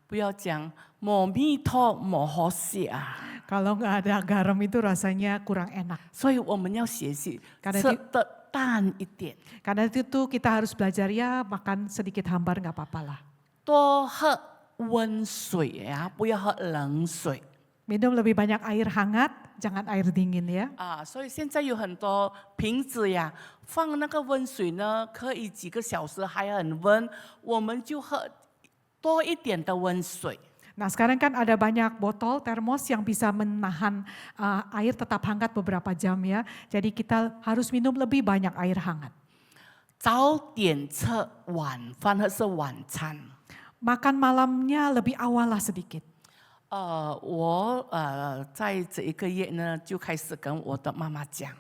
不不要讲抹蜜头抹好食啊。 Kalau nggak ada garam itu rasanya kurang enak. 所以我们要学习 Karena 吃的淡一点， Karena itu kita harus belajar ya makan sedikit hambar nggak apa-apa lah. 多喝温水啊，不要喝冷水 Minum lebih banyak air hangat, jangan air dingin ya. 啊。所以现在有很多瓶子呀，放那个温水呢，可以几个小时还很温，我们就喝多一点的温水。 Nah sekarang kan ada banyak botol termos yang bisa menahan air tetap hangat beberapa jam ya. Jadi kita harus minum lebih banyak air hangat. 早点吃晚饭或是晚餐。 Makan malamnya lebih awal lah sedikit. 我在这一个月呢，就开始跟我的妈妈讲，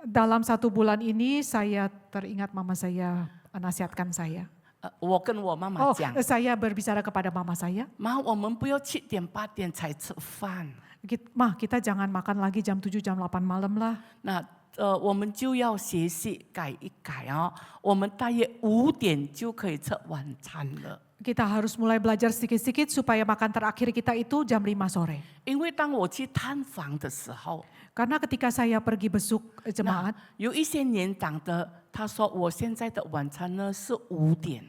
Dalam 1 bulan ini saya teringat mama saya nasihatkan saya. 我跟我妈妈 Oh, 讲， saya berbicara kepada mama saya. 妈，我们不要7点8点才吃饭。 Mah kita jangan makan lagi jam 7 jam 8 malam lah. 那我们就要学习改一改哦，我们大约5点就可以吃晚餐了。 Kita harus mulai belajar sedikit-sedikit supaya makan terakhir kita itu jam 5 sore. 因为当我去探访的时候， Karena ketika saya pergi besuk jemaat, 有一些年长的，他说我现在的晚餐呢是5点，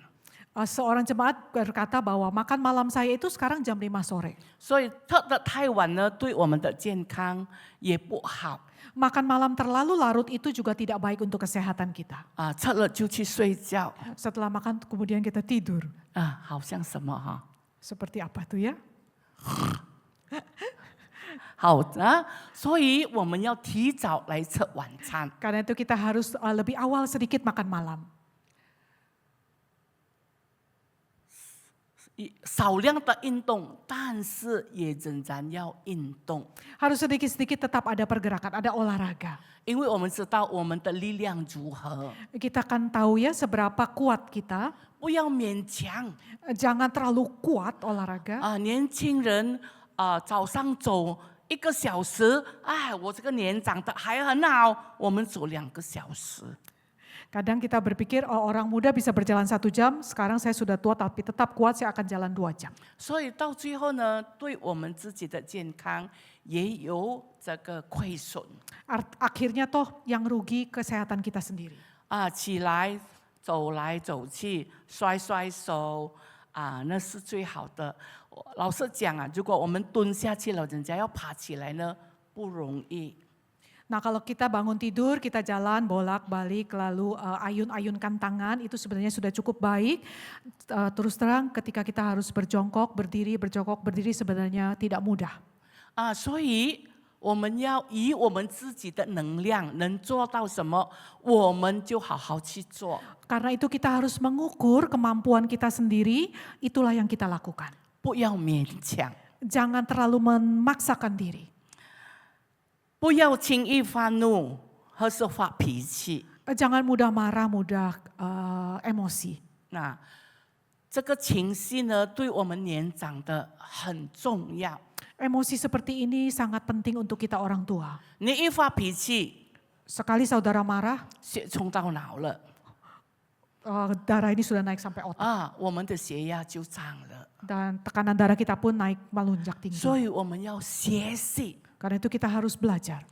seorang jemaat berkata bahwa makan malam saya itu sekarang jam 5 sore. 所以吃得太晚呢，对我们的健康也不好 Makan malam terlalu larut itu juga tidak baik untuk kesehatan kita. 啊，吃了就去睡觉 Setelah makan kemudian kita tidur. 啊，好像什么哈， Seperti apa tuh ya? 好啊，所以我们要提早来吃晚餐。 Karena itu kita harus lebih awal sedikit makan malam. 少量的运动，但是也仍然要运动， Harus sedikit-sedikit tetap ada pergerakan, ada olahraga. 因为我们知道我们的力量如何， Kita kan tahu ya seberapa kuat kita. 不要勉强 Jangan terlalu kuat olahraga. 啊！年轻人啊，早上走1个小时，哎，我这个年长的还很好，我们走2个小时。 Kadang kita berpikir oh, orang muda bisa berjalan 1 jam, sekarang saya sudah tua tapi tetap kuat saya akan jalan 2 jam. 所以到最后呢，对我们自己的健康也有这个亏损 Akhirnya toh yang rugi kesehatan kita sendiri. 啊！起来走来走去，甩甩手啊，那是最好的。老实讲啊，如果我们蹲下去了，人家要爬起来呢，不容易。 Nah kalau kita bangun tidur, kita jalan bolak-balik lalu ayun-ayunkan tangan itu sebenarnya sudah cukup baik. Terus terang ketika kita harus berjongkok, berdiri sebenarnya tidak mudah. 啊，所以我们要以我们自己的能量能做到什么，我们就好好去做。 Karena itu kita harus mengukur kemampuan kita sendiri, itulah yang kita lakukan. 不要勉强， Jangan terlalu memaksakan diri. 不要轻易发怒或是发脾气。 Jangan mudah marah, mudah emosi. 那这个情绪呢，对我们年长的很重要。 Emosi seperti ini sangat penting untuk kita orang tua. 你一发脾气， Sekali saudara marah, 血冲到脑了 darah ini sudah naik sampai otak. 啊，我们的血压就涨了。 Dan tekanan darah kita pun naik melonjak tinggi. 所以我们要学习 Karena itu kita harus belajar.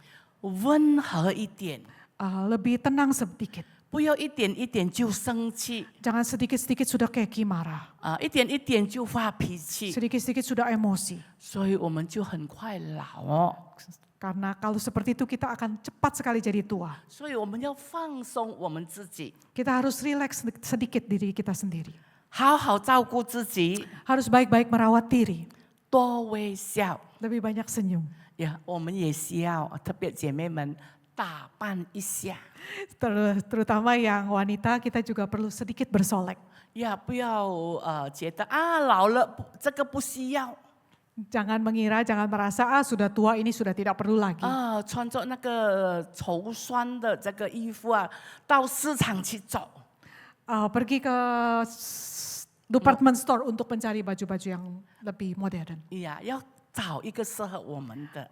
温和一点， Lebih tenang sedikit. 不要一点一点就生气 Jangan sedikit-sedikit sudah keki marah. 啊，一点一点就发脾气， Sedikit-sedikit sudah emosi. 所以我们就很快老哦。 Karena kalau seperti itu kita akan cepat sekali jadi tua. 所以我们要放松我们自己， Kita harus relax sedikit diri kita sendiri. 好好照顾自己， Harus baik-baik merawat diri. 多微笑。 Lebih banyak senyum. 呀，我们也需要，特别姐妹们打扮一下。 Terutama yang wanita kita juga perlu sedikit bersolek. 呀，不要觉得啊老了这个不需要 Jangan mengira, jangan merasa sudah tua ini sudah tidak perlu lagi. 啊，穿着那个绸酸的这个衣服啊，到市场去走。 Pergi ke department store untuk mencari baju-baju yang lebih modern. 呀，要找一个适合我们的。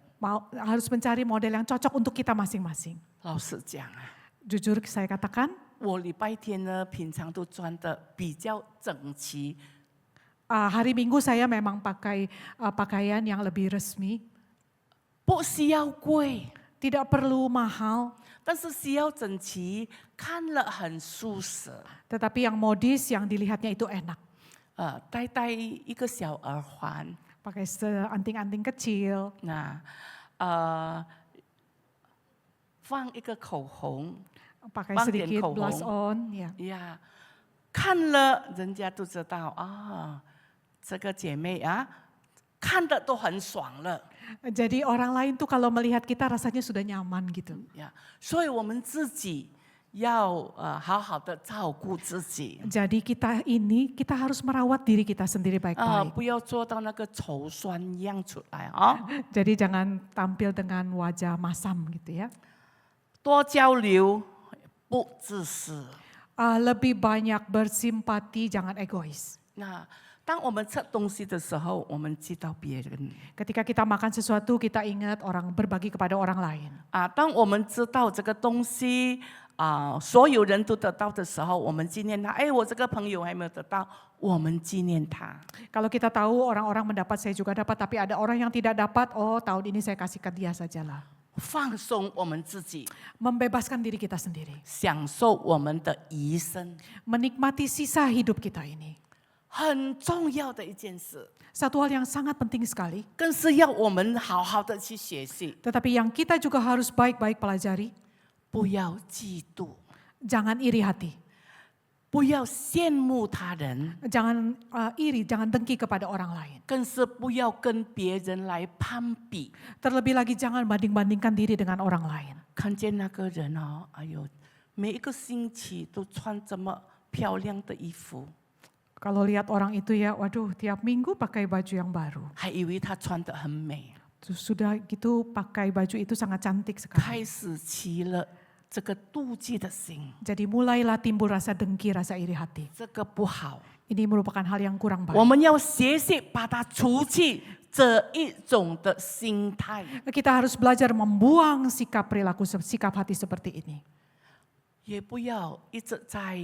Harus mencari model yang cocok untuk kita masing-masing. 老实讲啊， Jujur saya katakan, 我礼拜天呢，平常都穿的比较整齐。Hari Minggu saya memang pakai pakaian yang lebih resmi, 不需要贵， tidak perlu mahal, 但是需要整齐，看了很舒适。 tetapi yang modis yang dilihatnya itu enak. 戴一个小耳环， Pakai anting-anting kecil, 那放一个口红， pakai 放点 sedikit 口 blush 红， on, ya. 呀，看了人家都知道这个姐妹看的都很爽了。 Jadi orang lain tuh kalau melihat kita rasanya sudah nyaman gitu. 呀，所以我们自己要好好的照顾自己。 Jadi kita harus merawat diri kita sendiri baik-baik. 不要做到那个丑酸样出来Jadi jangan tampil dengan wajah masam gitu ya. 多交流，不自私。 Lebih banyak bersimpati, jangan egois. 那当我们吃东西的时候，我们知道别人 Ketika kita makan sesuatu, kita ingat orang berbagi kepada orang lain. 当我们知道这个东西所有人都得到的时候，我们纪念他。哎，我这个朋友还没有得到，我们纪念他。 Kalau kita tahu orang-orang mendapat, saya juga dapat, tapi ada orang yang tidak dapat, oh tahun ini saya kasih ke dia sajalah. 放松我们自己， Membebaskan diri kita sendiri. 享受我们的余生， Menikmati sisa hidup kita ini. 很重要的一件事， Satu hal yang sangat penting sekali. 更是要我们好好的去学习， Tetapi yang kita juga harus baik-baik pelajari. 不要嫉妒， Jangan iri hati. 不要羡慕他人， Jangan iri, jangan dengki kepada orang lain. 更是不要跟别人来攀比。 Terlebih lagi jangan banding-bandingkan diri dengan orang lain. 看见那个人哎呦，每一个星期都穿这么漂亮的衣服， Kalau lihat orang itu ya, waduh tiap minggu pakai baju yang baru. 还以为他穿得很美， Sudah gitu pakai baju itu sangat cantik sekali. 开始起了这个妒忌的心， Jadi mulailah timbul rasa dengki, rasa iri hati. 这个不好。 Ini merupakan hal yang kurang 我 baik. 们要学习把它除去这一种的心态， Kita harus belajar membuang sikap perilaku, sikap hati seperti ini. 也不要一直在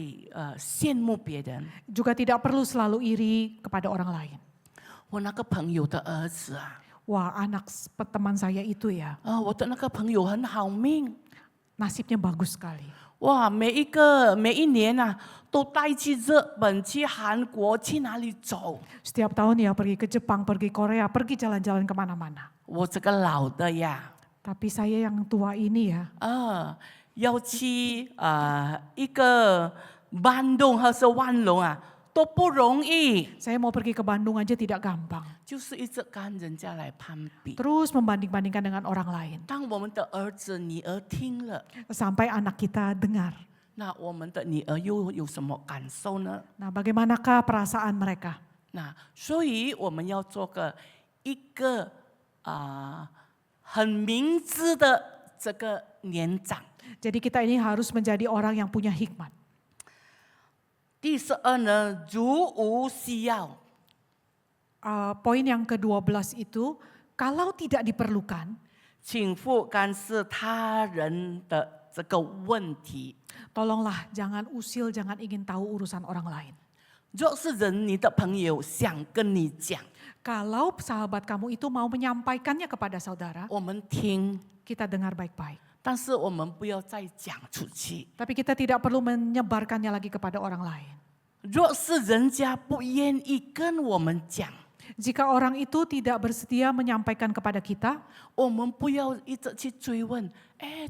羡慕别人。 Juga tidak perlu selalu iri kepada orang lain. 我那个朋友的儿子Wah anak teman saya itu ya, 我的那个朋友很好命， nasibnya bagus sekali. 哇，每一年都带去日本、去韩国、去哪里走。 Setiap tahun ya pergi ke Jepang, pergi Korea, pergi jalan-jalan kemana-mana. 我这个老的呀， Tapi saya yang tua ini ya, 要去一个bandung 或是万隆都不容易， saya mau pergi ke Bandung aja tidak gampang. 就是一直跟人家来攀比。 Terus membanding-bandingkan dengan orang lain. 当我们的儿子、女儿听了， Sampai anak kita dengar. 那我们的女儿又有什么感受呢？ Nah bagaimanakah perasaan mereka? 那所以我们要做一个很明智的这个年长。 Jadi kita ini harus menjadi orang yang punya hikmat. 第12呢，如无需要， Poin yang ke-12 itu, kalau tidak diperlukan, 请勿干涉他人的这个问题。 tolonglah jangan usil, jangan ingin tahu urusan orang lain. 若是人你的朋友想跟你讲， Kalau sahabat kamu itu mau menyampaikannya kepada saudara, 我们听， kita dengar baik-baik. 但是我们不要再讲出去。 Tapi kita tidak perlu menyebarkannya lagi kepada orang lain. 若是人家不愿意跟我们讲， Jika orang itu tidak bersedia menyampaikan kepada kita, 我们不要一直去追问，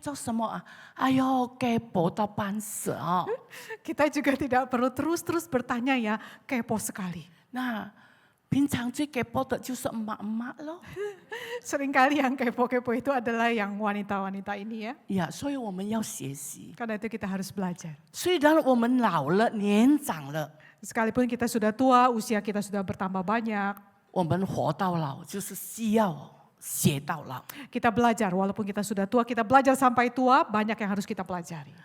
做什么哎呦，给博到半死kita juga tidak perlu terus-terus bertanya ya, kepo sekali. 那平常最给博的就是emak-emak咯。 Seringkali yang kepo-kepo itu adalah yang wanita-wanita ini ya. 呀，所以我们要学习。 Karena itu kita harus belajar. 虽然我们老了、年长了， Sekalipun kita sudah tua, usia kita sudah bertambah banyak, 我们活到老就是需要学到老。 kita belajar. Walaupun kita sudah tua, kita belajar sampai tua, banyak yang harus kita pelajari.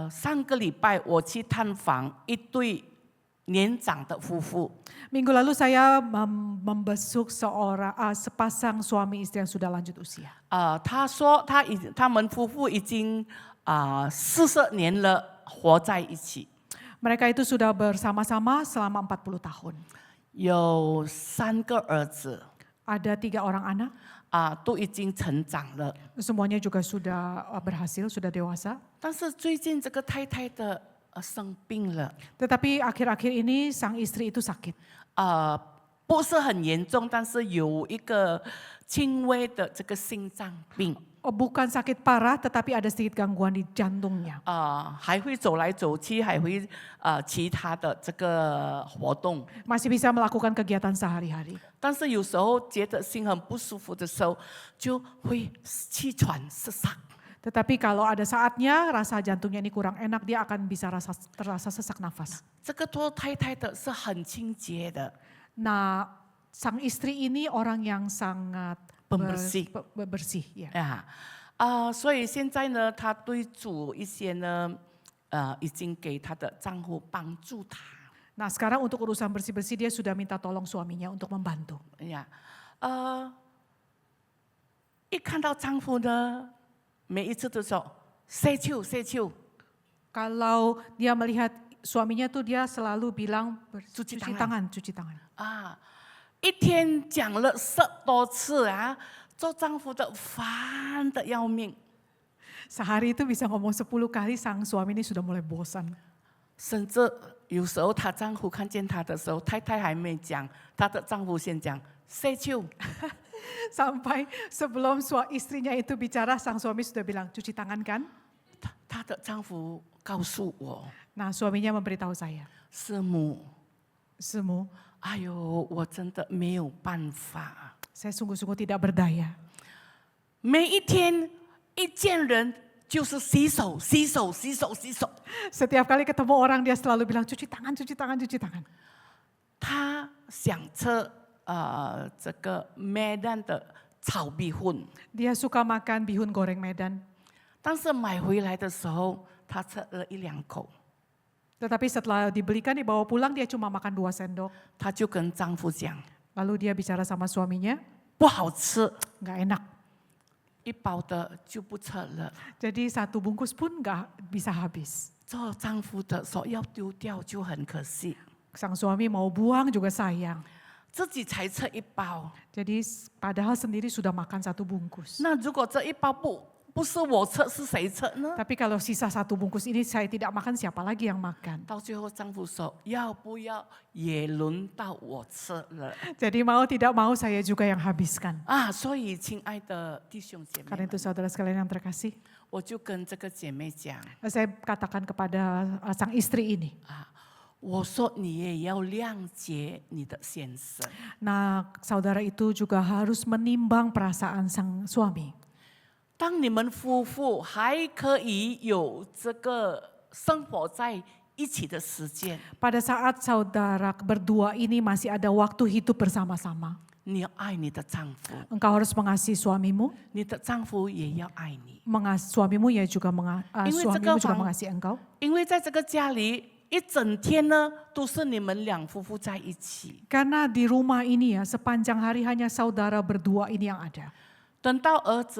上个礼拜我去探访一对年长的夫妇， Minggu lalu saya membesuk sepasang suami istri yang sudah lanjut usia. 他说他们夫妇已经40年了活在一起， Mereka itu sudah bersama-sama selama 40 tahun. 有3个儿子 Ada 3 orang anak, 都已经成长了， semuanya juga sudah berhasil, sudah dewasa. 但是最近这个太太的生病了， Tetapi akhir-akhir ini sang istri itu sakit. 不是很严重，但是有一个轻微的这个心脏病， Bukan sakit parah, tetapi ada sedikit gangguan di jantungnya. 还会走来走去，还会其他的这个活动， Masih bisa melakukan kegiatan sehari-hari. 但是有时候觉得心很不舒服的时候，就会气喘失sắc。 Tetapi kalau ada saatnya rasa jantungnya ini kurang enak, dia akan bisa terasa sesak nafas. 这个做太太的是很清洁的， Nah, sang istri ini orang yang sangat Pembersih. bersih, ya. 所以现在呢，她对主一些呢，已经给她的丈夫帮助她。 Nah, sekarang untuk urusan bersih-bersih dia sudah minta tolong suaminya untuk membantu. 一看到丈夫呢，每一次都说洗手洗手， Kalau dia melihat suaminya tuh dia selalu bilang Cuci cuci tangan." tangan, cuci tangan. 一天讲了10多次做丈夫的烦得要命， Sehari itu bisa ngomong 10 kali, sang suami ini sudah mulai bosan. 甚至有时候她丈夫看见她的时候，太太还没讲，她的丈夫先讲洗手。 Sampai sebelum istrinya itu bicara, sang suami sudah bilang cuci tangan kan? 她的丈夫告诉我， Nah, suaminya memberitahu saya, 师母， Semu, 哎呦，我真的没有办法， saya sungguh-sungguh tidak berdaya. 每一天一见人就是洗手、洗手、洗手、洗手。 Setiap kali ketemu orang dia selalu bilang cuci tangan, cuci tangan, cuci tangan. 他想吃这个 Medan 的炒米粉， Dia suka makan bihun goreng Medan. 但是买回来的时候，他吃了1、2口， Tetapi setelah dibelikan dibawa pulang dia cuma makan 2 sendok. 他就跟丈夫讲 Lalu dia bicara sama suaminya, 不好吃， nggak enak. 一包的就不吃了。 Jadi 1 bungkus pun nggak bisa habis. 做丈夫的说要丢掉就很可惜， Sang suami mau buang juga sayang. 自己才吃1包。 Jadi padahal sendiri sudah makan 1 bungkus. 那如果这1包不是我吃，是谁吃呢？ Tapi kalau sisa 1 bungkus ini saya tidak makan, siapa lagi yang makan? 到最后，丈夫说要不要也轮到我吃了 Jadi mau tidak mau saya juga yang habiskan. 所以亲爱的弟兄姐妹 Karena 们 itu saudara sekalian yang terkasih, 我就跟这个姐妹讲 saya katakan kepada sang istri ini, 我说你也要谅解你的先生。 nah saudara itu juga harus menimbang perasaan sang suami. 当你们夫妇还可以有这个生活在一起的时间， Pada saat saudara berdua ini masih ada waktu hidup bersama-sama, 你要爱你的丈夫， engkau harus mengasihi suamimu, 你的丈夫也要爱你， suamimu ya juga suamimu juga mengasihi engkau. 因为在这个家里一整天呢都是你们两夫妇在一起。 Karena di rumah ini ya sepanjang hari hanya saudara berdua ini yang ada. 等到儿子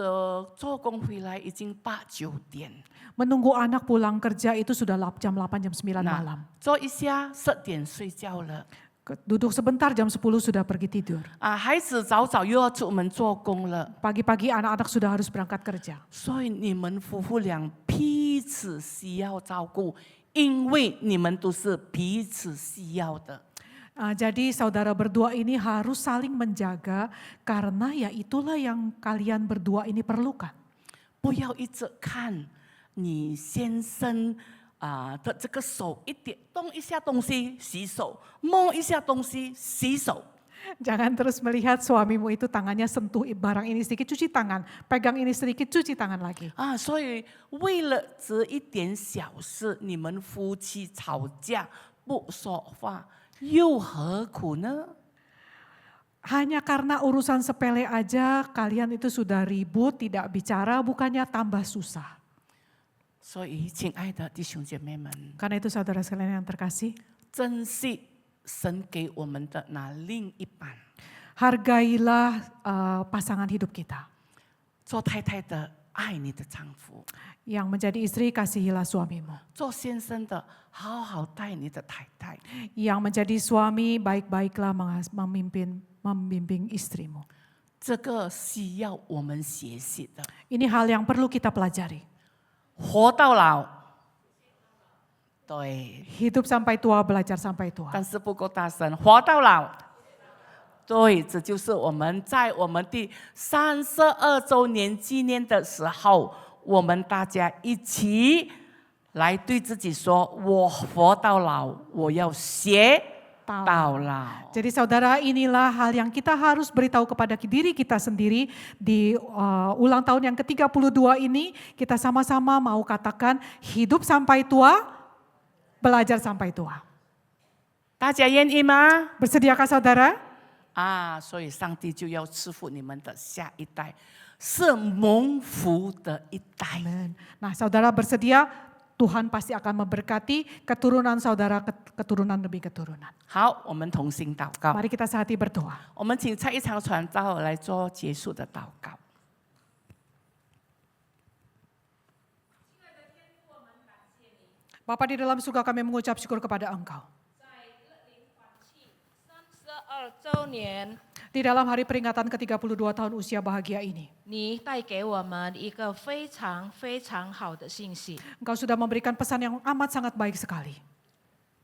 做工回来已经8、9点， Menunggu anak pulang kerja itu sudah jam 8, jam 9 malam. 做一下10点睡觉了。 Duduk sebentar jam 10 sudah pergi tidur. 孩子早早又要出门做工了， Pagi-pagi anak-anak sudah harus berangkat kerja. 所以你们夫妇俩彼此需要照顾，因为你们都是彼此需要的。 Jadi saudara berdua ini harus saling menjaga karena ya itulah yang kalian berdua ini perlukan. 不要一直看你先生的这个手一点动一下东西洗手，摸一下东西洗手。 Jangan terus melihat suamimu itu tangannya sentuh barang ini sedikit cuci tangan, pegang ini sedikit cuci tangan lagi. 所以为了这一点小事，你们夫妻吵架不说话，又何苦呢？ Hanya karena urusan sepele aja kalian itu sudah ribut, tidak bicara, bukannya tambah susah. 所以，亲爱的弟兄姐妹们， Karena itu saudara sekalian yang terkasih, 珍惜神给我们的那另一半。 hargailah pasangan hidup kita. 做太太的爱你的丈夫， Yang menjadi istri, kasihilah suamimu. 做先生的好好待你的太太。 Yang menjadi suami, baik-baiklah membimbing istrimu. 这个需要我们学习的。 Ini hal yang perlu kita pelajari. 活到老，对， Hidup sampai tua, belajar sampai tua. 但是不够大声。活到老，对，这就是我们在我们第32周年纪念的时候，我们大家一起来对自己说：我活到老，我要学到老。 Jadi saudara, inilah hal yang kita harus beritahu kepada diri kita sendiri di ulang tahun yang ke-32 ini. Kita sama-sama mau katakan hidup sampai tua, belajar sampai tua. 大家愿意吗？ Bersediakah saudara? 啊，所以上帝就要赐福你们的下一代，是蒙福的一代。 Amen. Nah, saudara bersedia? Tuhan pasti akan memberkati keturunan saudara, keturunan demi keturunan. 好，我们同心祷告。 Mari kita sehati berdoa. 我们请蔡一常传道来做结束的祷告。 Bapa di dalam surga, kami mengucap syukur kepada Engkau. 32周年， Di dalam hari peringatan ke-32 tahun usia bahagia ini. 你带给我们一个非常非常好的信息， Engkau sudah memberikan pesan yang amat sangat baik sekali.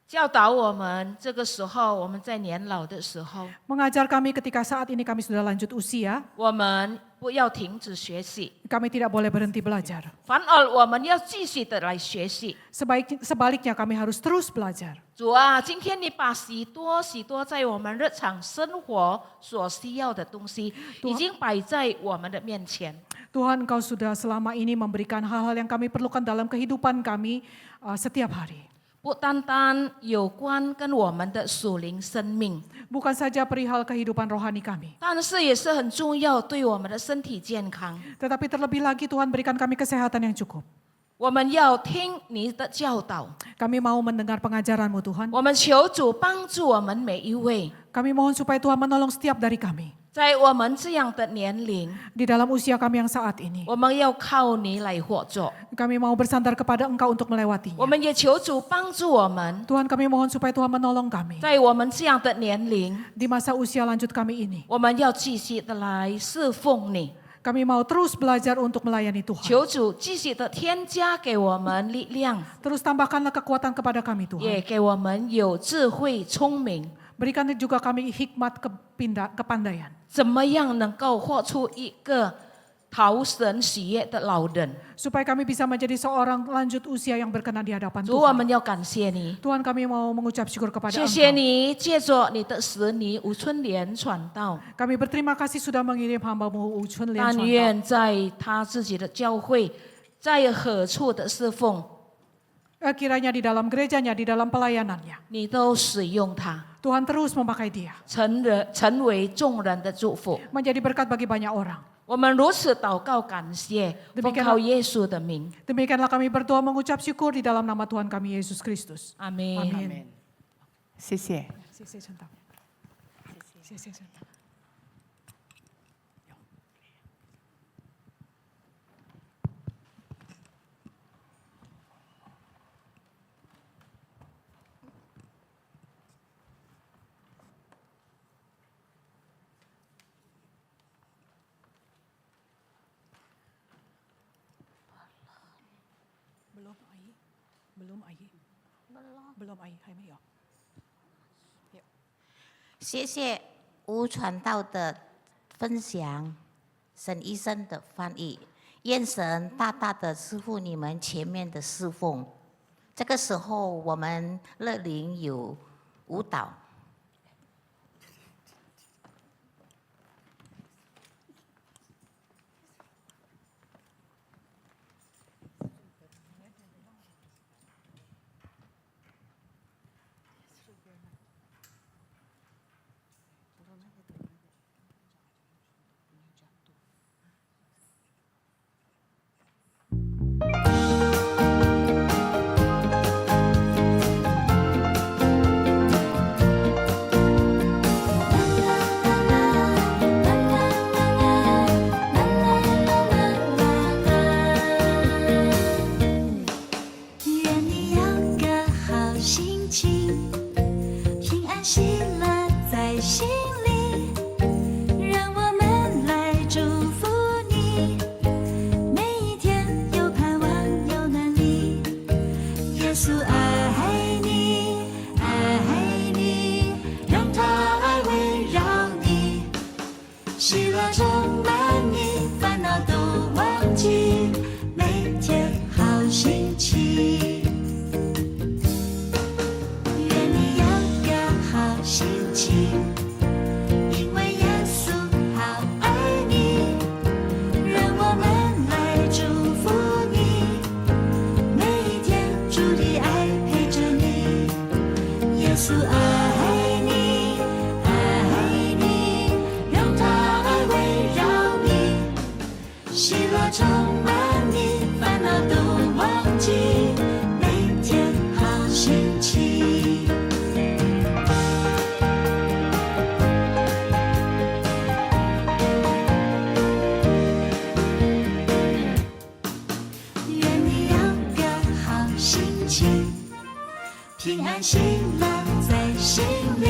教导我们这个时候我们在年老的时候， Mengajar kami ketika saat ini kami sudah lanjut usia, 我们不要停止学习， kami tidak boleh berhenti belajar. 反而我们要继续的来学习。 Sebaliknya kami harus terus belajar. 主啊，今天你把许多许多在我们日常生活所需要的东西，已经摆在我们的面前。 Tuhan, Engkau sudah selama ini memberikan hal-hal yang kami perlukan dalam kehidupan kami setiap hari. 不单单有关跟我们的属灵生命， Bukan saja perihal kehidupan rohani kami, 但是也是很重要，对我们的身体健康。 tetapi terlebih lagi Tuhan berikan kami kesehatan yang cukup. 我们要听你的教导， Kami mau mendengar pengajaran-Mu Tuhan. 我们求主帮助我们每一位， Kami mohon supaya Tuhan menolong setiap dari kami. 在我们这样的年龄， Di dalam usia kami yang saat ini, 我们要靠你来活着。 kami mau bersandar kepada Engkau untuk 我 melewatinya. 们也求主帮助我们， Tuhan, kami mohon supaya Tuhan menolong kami. 在我们这样的年龄， Di masa usia lanjut kami ini, 我们要继续的来侍奉你。 kami mau terus belajar untuk melayani Tuhan. 求主继续的添加给我们力量， Terus tambahkanlah kekuatan kepada kami 也 Tuhan. 给我们有智慧、聪明， Berikan juga kami hikmat kepandaian. 怎么样能够活出一个讨神喜悦的老人。 Supaya kami bisa menjadi seorang lanjut usia yang berkenan di hadapan 主，我 Tuhan. 们要感谢你。 Tuhan, kami mau mengucap syukur kepada 谢谢 Engkau. 你借着你的使女吴春莲传道， Kami berterima kasih sudah mengirim hamba-Mu Wu Chun Lian 但 传道. 愿在他自己的教会，在何处的侍奉， Kiranya di dalam gerejanya, di dalam pelayanannya, 你都使用他， Tuhan terus memakai dia. 成为众人的祝福。 Menjadi berkat bagi banyak orang. 我们如此祷告感谢，奉靠耶稣的名， Demikianlah kami berdoa mengucap syukur di dalam nama Tuhan kami Yesus Kristus. 阿门。 Amin. 谢谢。 谢谢吴传道的分享，沈医生的翻译，愿神大大的赐福你们前面的侍奉。这个时候，我们乐龄有舞蹈。耶稣爱你，爱你，让他爱围绕你，喜乐充满你，烦恼都忘记，每天好心情。愿你有个好心情，因为耶稣好爱你，让我们来祝福你，每一天主的爱陪着你。耶稣爱你，爱你，让他爱围绕你，喜乐充满你，烦恼都忘记，每天好心情。愿你有个好心情，平安喜乐在心里，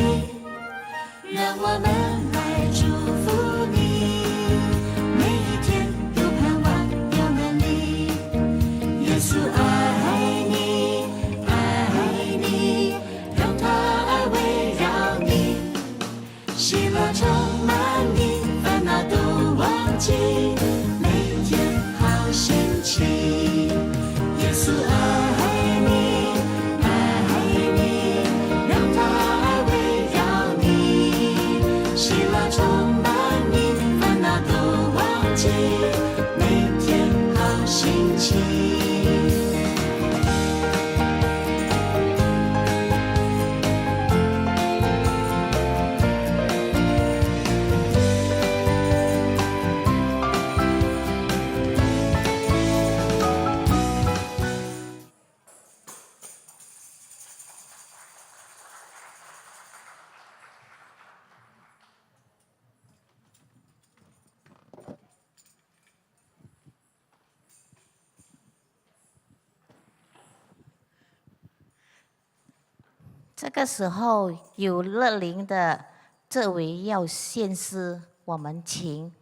让我们来祝福你，每一天有盼望有能力。耶稣爱你，爱你，让他爱围绕你，喜乐充满你，烦恼都忘记，每天好心情。耶稣爱你，爱你，让他爱围绕你，喜乐充满你，烦恼都忘记，每天好心情。这个时候有乐龄的这位要献诗，我们请。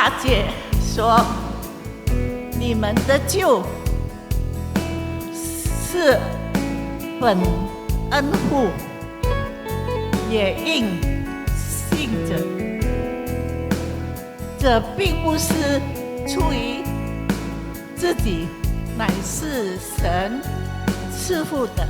大姐说，你们的救是本恩护，也应信着。这并不是出于自己，乃是神赐福的。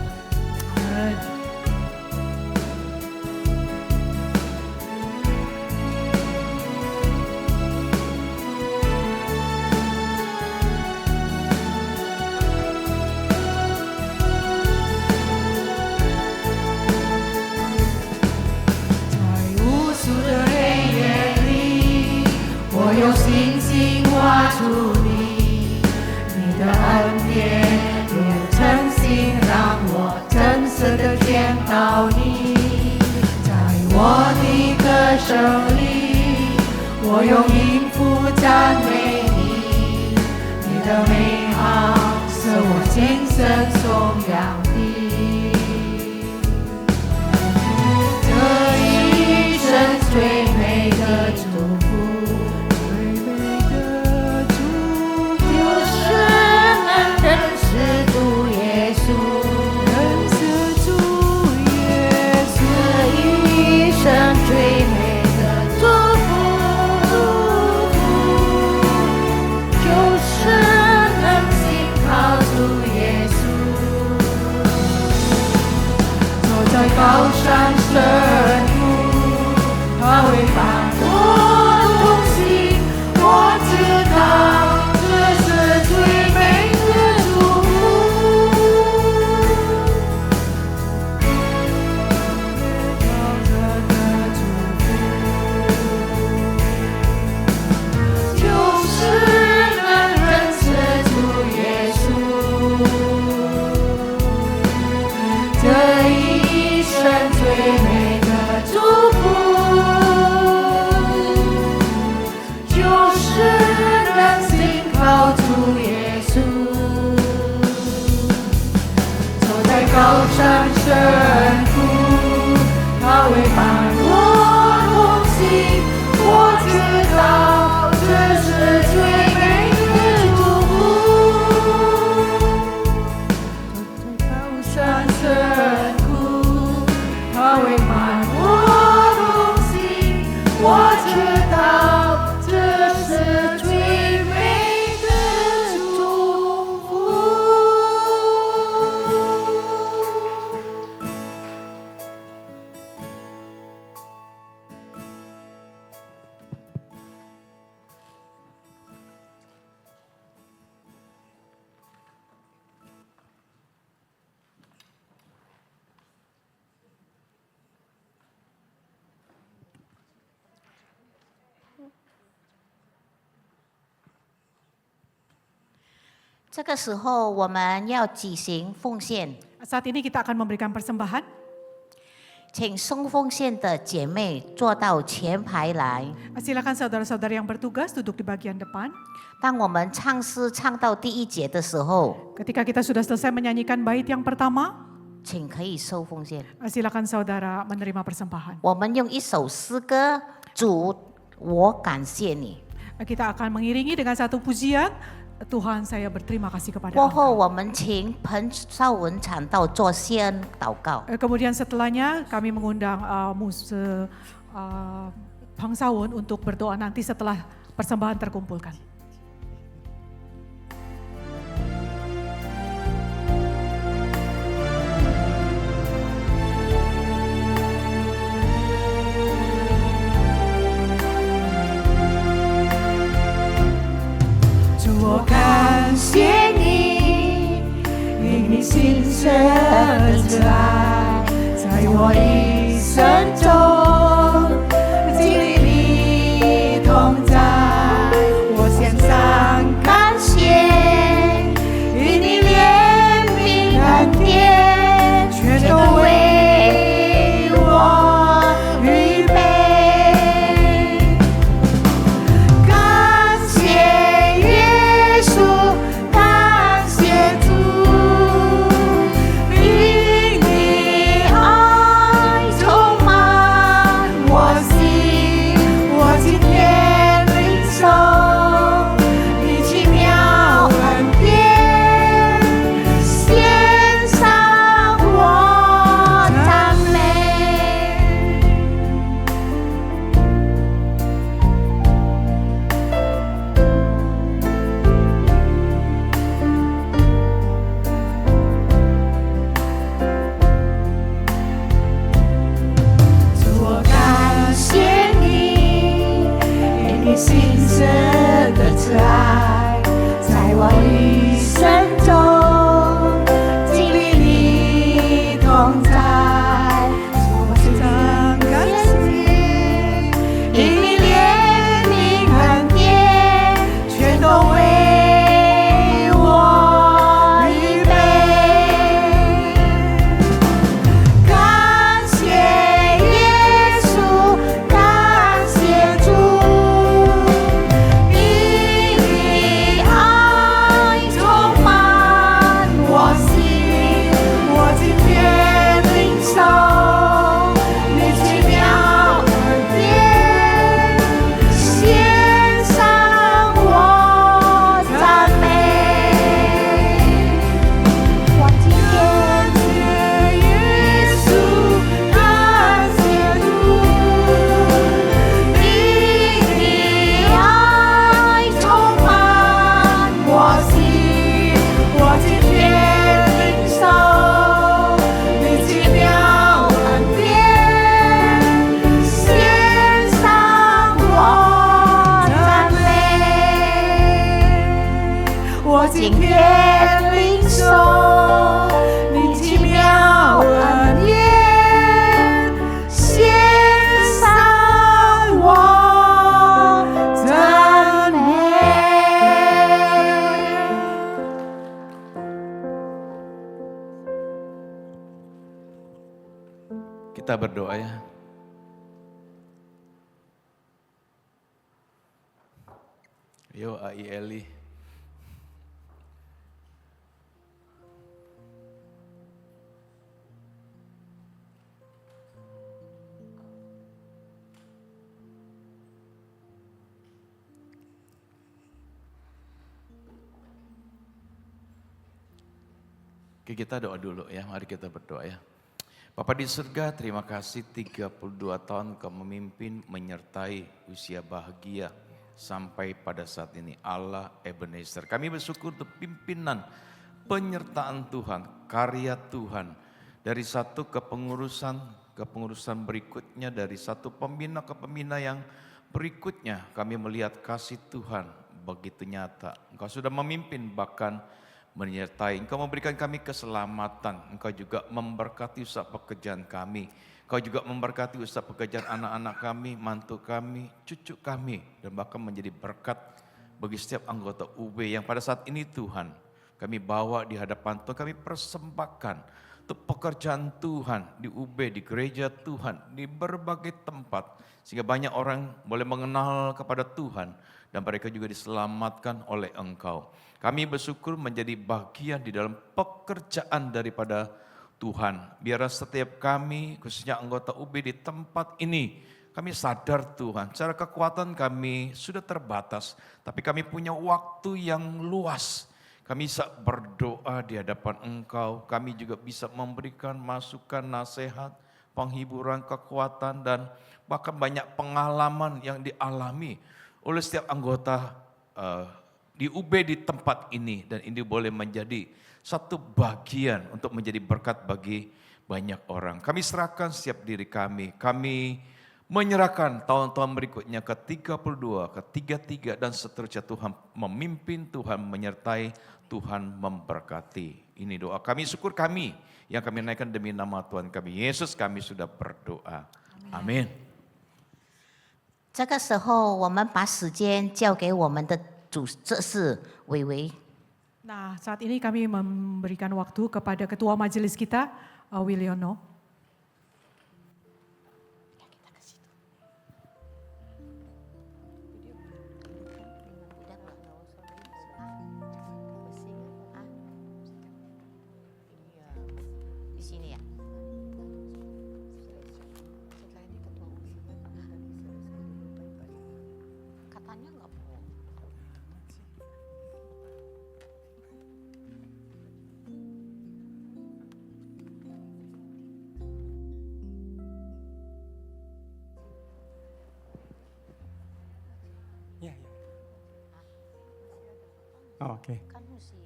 有信心画出你的恩典，有诚心让我真实的见到你。在我的歌声里，我用音符赞美你，你的美好是我今生颂扬的。这一生最美的祝福，认识主耶稣，认识主耶稣，这一生最美的祝福，就是能信靠主耶稣。坐在高山深处，他会伴我同行，我知道这是最美的祝就是能认识主耶稣，这一生最美的祝福，就是能信靠主耶稣。走在高山深处，他会伴我同行，我知道这是最美的祝福。走在高山深处，他会伴我同行，我知道这是最美的祝福。这个时候我们要举行奉献， Saat ini kita akan memberikan persembahan. 请送奉献的姐妹坐到前排来。 Silakan saudara-saudara yang bertugas duduk di bagian depan. 当我们唱诗唱到第一节的时候， Ketika kita sudah selesai menyanyikan bait yang pertama, 请可以收奉献。 silakan saudara menerima persembahan. 我们用一首诗歌，主，我感谢你。 Kita akan mengiringi dengan satu pujian, Tuhan saya berterima kasih kepada 过后， Engkau. 我们请彭少文传道做谢恩祷告。 Kemudian setelahnya kami mengundang Pang Sawun untuk berdoa nanti setelah persembahan terkumpulkan. Tuhan 我感谢你，因你信实的慈爱，在我一生中经历你同在，我献上感谢，与你怜悯恩典，全都为我预备。 充满今天领受你奇妙恩典，献上我赞美。 Kita berdoa ya. Yo Ai Eli. Oke, kita doa dulu ya, mari kita berdoa ya. Bapa di surga, terima kasih 32 tahun Kau memimpin, menyertai usia bahagia sampai pada saat ini. Allah Ebenezer, kami bersyukur untuk pimpinan, penyertaan Tuhan, karya Tuhan. Dari satu kepengurusan berikutnya, dari satu pembina ke pembina yang berikutnya, kami melihat kasih Tuhan begitu nyata. Engkau sudah memimpin bahkan menyertai. Engkau memberikan kami keselamatan. Engkau juga memberkati usaha pekerjaan kami. Engkau juga memberkati usaha pekerjaan anak-anak kami, mantu kami, cucu kami. Dan bahkan menjadi berkat bagi setiap anggota UB yang pada saat ini Tuhan kami bawa di hadapan Tuhan. Kami persembahkan untuk pekerjaan Tuhan di UB, di gereja Tuhan, di berbagai tempat. Sehingga banyak orang boleh mengenal kepada Tuhan dan mereka juga diselamatkan oleh Engkau. Kami bersyukur menjadi bagian di dalam pekerjaan daripada Tuhan. Biar setiap kami, khususnya anggota UB di tempat ini, kami sadar Tuhan, secara kekuatan kami sudah terbatas, tapi kami punya waktu yang luas. Kami bisa berdoa di hadapan Engkau, kami juga bisa memberikan masukan, nasihat, penghiburan, kekuatan, dan bahkan banyak pengalaman yang dialami oleh setiap anggota di UB di tempat ini, dan ini boleh menjadi satu bagian untuk menjadi berkat bagi banyak orang. Kami serahkan setiap diri kami menyerahkan tahun-tahun berikutnya ke 32, ke 33 dan seterusnya. Tuhan memimpin, Tuhan menyertai, Tuhan memberkati. Ini doa kami, syukur kami yang kami naikkan demi nama Tuhan kami Yesus, kami sudah berdoa. Amin. 这个时候，我们把时间交给我们的主这是伟伟。 Nah, saat ini kami memberikan waktu kepada Ketua Majelis kita, Wiliono. Di sini ya. Katanya nggak boleh. Iya, iya. Oh, oke. Kan mesti.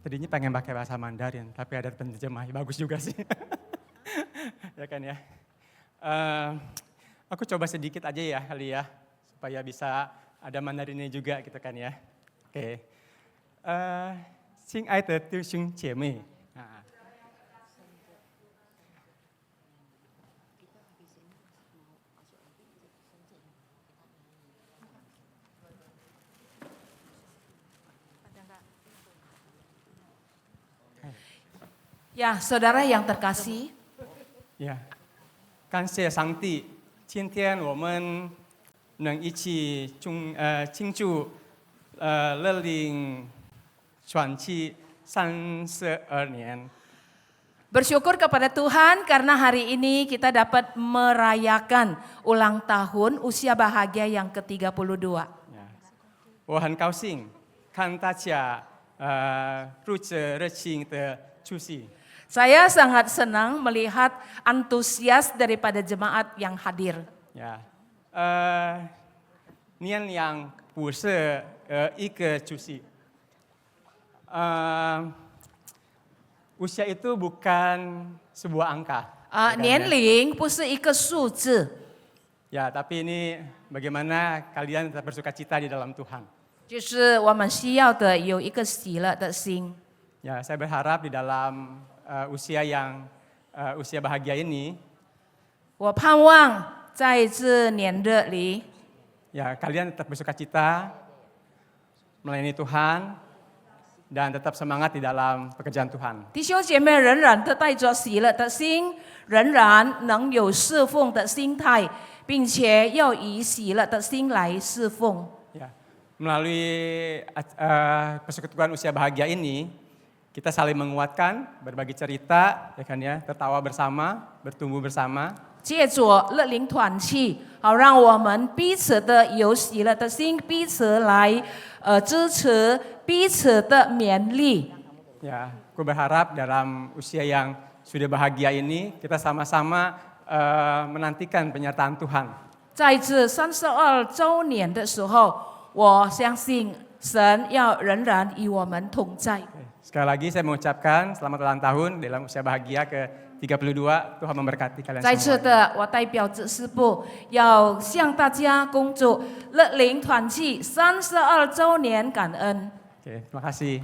Tadinya pengen pakai bahasa Mandarin, tapi ada penerjemah, bagus juga sih. Ya kan ya. Aku coba sedikit aja ya kali ya, supaya bisa ada Mandarinnya juga gitu kan ya. Oke. 亲爱的弟兄姐妹。 Ya, saudara yang terkasih, 呀，感谢上帝，今天我们能一起庆祝乐龄传奇32年。 bersyukur kepada Tuhan karena hari ini kita dapat merayakan ulang tahun usia bahagia yang ke-32. 我很高兴看大家如此热情的出席。 Saya sangat senang melihat antusias daripada jemaat yang hadir. 呀，年龄不是一个出席。usia itu bukan sebuah angka. 年龄不是一个数字， Ya, tapi ini bagaimana kalian tetap bersuka cita di dalam Tuhan. 就是我们需要的有一个喜乐的心。 Ya, saya berharap di dalam usia bahagia ini, 我盼望在这年日里， ya kalian tetap bersukacita, melayani Tuhan, dan tetap semangat di dalam pekerjaan Tuhan. 弟兄姐妹仍然的带着喜乐的心，仍然能有侍奉的心态，并且要以喜乐的心来侍奉。 Ya, melalui persekutuan usia bahagia ini, kita saling menguatkan, berbagi cerita, ya kan ya, tertawa bersama, bertumbuh bersama. 借着乐龄团契，好让我们彼此的有喜乐的心，彼此来支持，彼此的勉励。 Ya, aku berharap dalam usia yang sudah bahagia ini kita sama-sama menantikan penyertaan Tuhan. 在这32周年的时候，我相信神要仍然与我们同在。 Sekali lagi saya mengucapkan selamat ulang tahun dalam usia bahagia ke-32. Tuhan memberkati kalian 在此 semua. 的，我代表指示部要向大家恭祝乐龄团契32周年感恩。 Oke, terima kasih.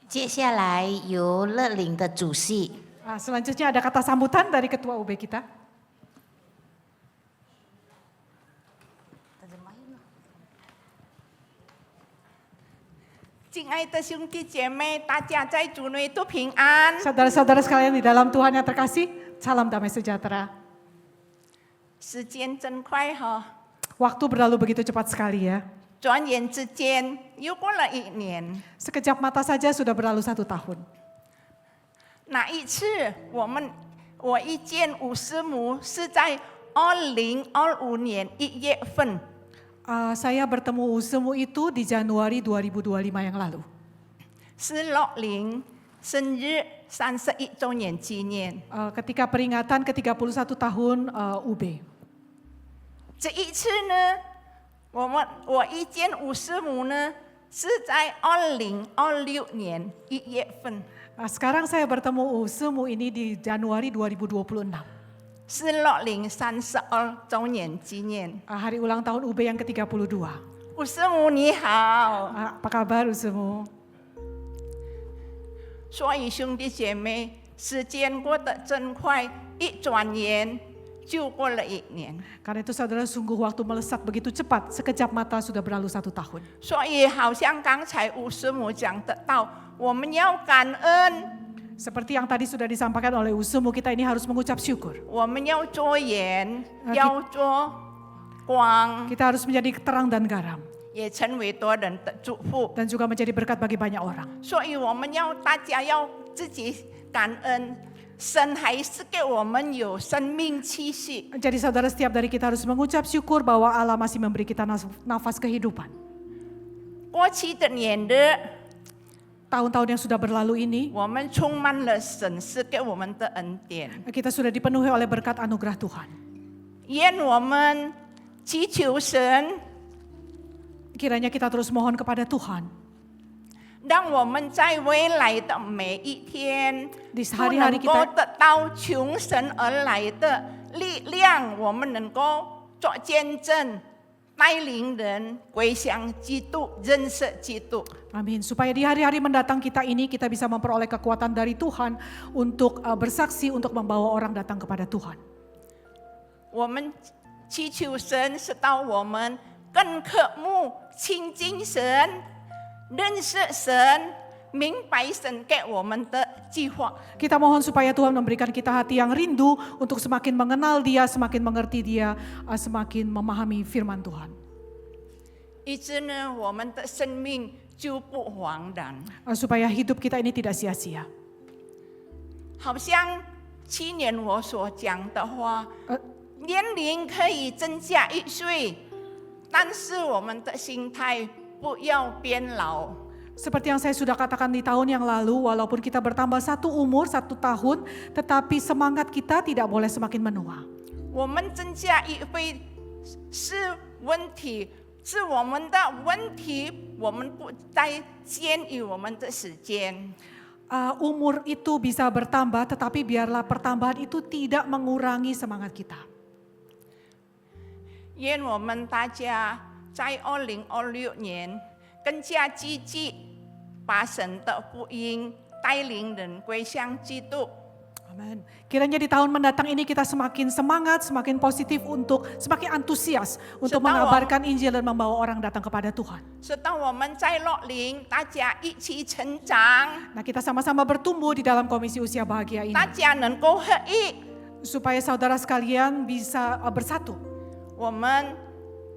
接下来由乐龄的主席 Selanjutnya ada kata sambutan dari Ketua UB kita. 亲爱的兄弟姐妹，大家在主内都平安。 Saudara-saudara sekalian di dalam Tuhan yang terkasih, salam damai sejahtera. 时间真快哈， Waktu berlalu begitu cepat sekali ya. 转眼之间又过了1年。 Sekejap mata saja sudah berlalu 1 tahun. 那一次我遇见吴师母是在2025年1月份， Saya bertemu Usemu itu di Januari 2025 yang lalu. 是乐龄生日31周年纪念。 Ketika peringatan ke-31 tahun UB. 这一次呢，我遇见吴师母呢是在2026年1月份， Sekarang saya bertemu Usemu ini di Januari 2026. 是乐龄32周年纪念。 Hari ulang tahun UB yang ke-32. 吴师母你好， Apa kabar Usemu? 所以兄弟姐妹，时间过得真快，一转眼就过了1年。 Karena itu saudara sungguh waktu melesat begitu cepat, sekejap mata sudah berlalu 1 tahun. 所以好像刚才吴师母讲得到，我们要感恩， Seperti yang tadi sudah disampaikan oleh Usemu, kita ini harus mengucap syukur. 我们要做盐，要做光， Kita harus menjadi terang dan garam. 也成为多人的祝福。 Dan juga menjadi berkat bagi banyak orang. 所以我们大家要自己感恩，神还是给我们有生命气息。 Jadi saudara setiap dari kita harus mengucap syukur bahwa Allah masih memberi kita nafas kehidupan. 过去的年日， Tahun-tahun yang sudah berlalu ini, 我们充满了神是给我们的恩典。 kita sudah dipenuhi oleh berkat anugerah Tuhan. 愿我们祈求神， Kiranya kita terus mohon kepada Tuhan. 让我们在未来的每一天， Di 都 hari-hari 能够 kita 得到从神而来的力量，我们能够做见证，带领人归向基督，认识基督。 Amin. Supaya di hari-hari mendatang kita ini kita bisa memperoleh kekuatan dari Tuhan untuk bersaksi, untuk membawa orang datang kepada Tuhan. 我们祈求神使到我们更渴慕亲近神，认识神，明白神给我们的计划。 Kita mohon supaya Tuhan memberikan kita hati yang rindu untuk semakin mengenal Dia, semakin mengerti Dia, semakin memahami firman Tuhan. 以致呢，我们的生命就不枉然。 Supaya hidup kita ini tidak sia-sia. 好像去年我所讲的话，年龄可以增加1岁，但是我们的心态不要变老。 Seperti yang saya sudah katakan di tahun yang lalu, walaupun kita bertambah 1 umur, 1 tahun, tetapi semangat kita tidak boleh semakin menua. 我们增加1岁是问题，是我们的问题，我们不再限于我们的时间。umur itu bisa bertambah, tetapi biarlah pertambahan itu tidak mengurangi semangat kita. 愿我们大家在2026年更加积极，把神的福音带领人归向基督。 Amin. Kiranya di tahun mendatang ini kita semakin semangat, semakin positif untuk semakin antusias untuk mengabarkan Injil dan membawa orang datang kepada Tuhan. 直到我们在乐龄，大家一起成长， Nah, kita sama-sama bertumbuh di dalam Komisi Usia Bahagia ini 大家能够合一， supaya saudara sekalian bisa bersatu. 我们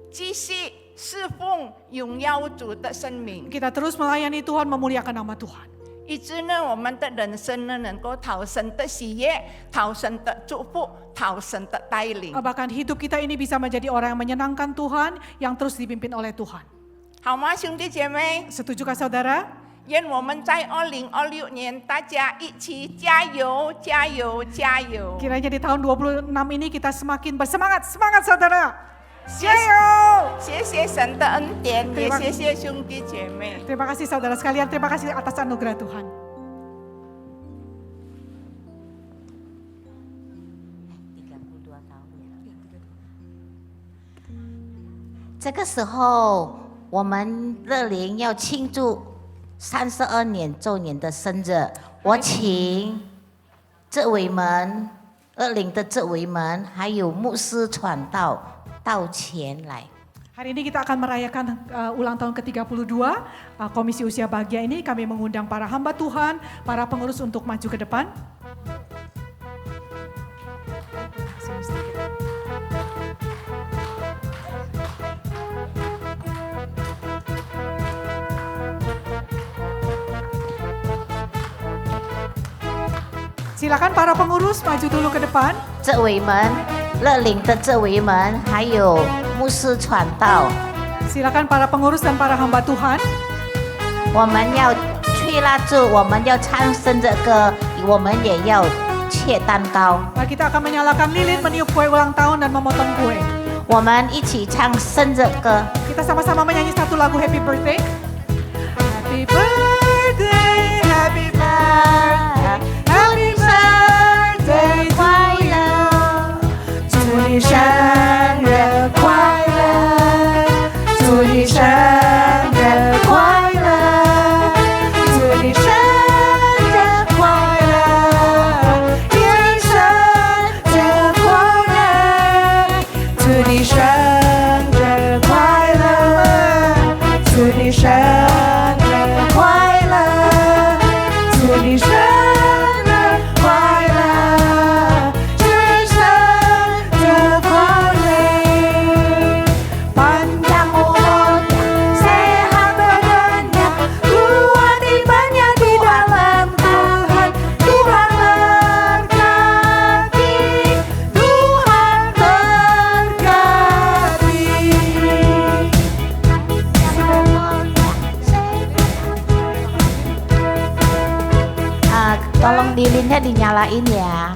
继续侍奉荣耀主的生命， Kita terus melayani Tuhan, memuliakan nama Tuhan. 以致呢，我们的人生呢能够讨神的喜悦，讨神的祝福，讨神的带领， Bahkan hidup kita ini bisa menjadi orang yang menyenangkan Tuhan, yang terus dipimpin oleh Tuhan. 好吗，兄弟姐妹？ Setujukah saudara? 愿我们在2026年，大家一起加油，加油，加油！ Kiranya di tahun 26 ini kita semakin bersemangat, semangat saudara. 谢 Jayo! 谢神的恩典，也 Terima- 谢谢兄弟姐妹。 Terima kasih saudara sekalian, terima kasih atas anugerah Tuhan. 这个时候，我们乐龄要庆祝32年周年的生日，我请这位们乐龄的这位们，还有牧师传道到前来。 Hari ini kita akan merayakan ulang tahun ke-32 Komisi Usia Bahagia ini. Kami mengundang para hamba Tuhan, para pengurus untuk maju ke depan. Silakan para pengurus maju dulu ke depan. 这位们，乐龄的这位们，还有牧师传道， Silakan para pengurus dan para hamba Tuhan. 我们要吹蜡烛，我们要唱生日歌，我们也要切蛋糕。 Kita akan menyalakan lilin, meniup kue ulang tahun dan memotong kue. 我们一起唱生日歌。 Kita sama-sama menyanyi satu lagu Happy Birthday. Happy birthday, happy birthday, happy birthday to you. 祝你生日快乐，祝你生日快乐，祝你生日快乐，祝你生日快乐，祝你生日快乐，祝你生日快乐，祝你生日快乐，祝你生日快乐。Panjang umurnya, sehat badannya, kuat imannya di dalam Tuhan. Tuhan berkati, Tuhan berkati. Tolong lilinnya dinyalain ya.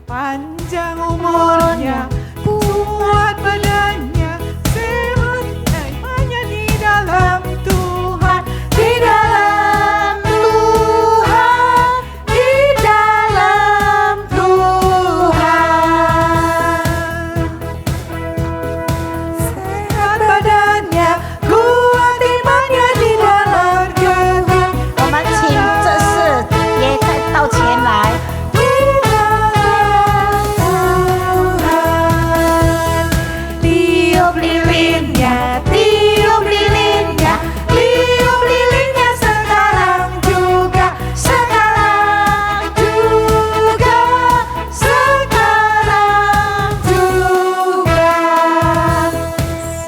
Panjang umurnya, kuat badannya, sehat imannya di dalam Tuhan, di dalam Tuhan, di dalam Tuhan. Sehat badannya, kuat imannya di dalam Tuhan. 我们请这事也到前来。 Tiup lilinnya, tiup lilinnya, tiup lilinnya sekarang juga, sekarang juga, sekarang juga.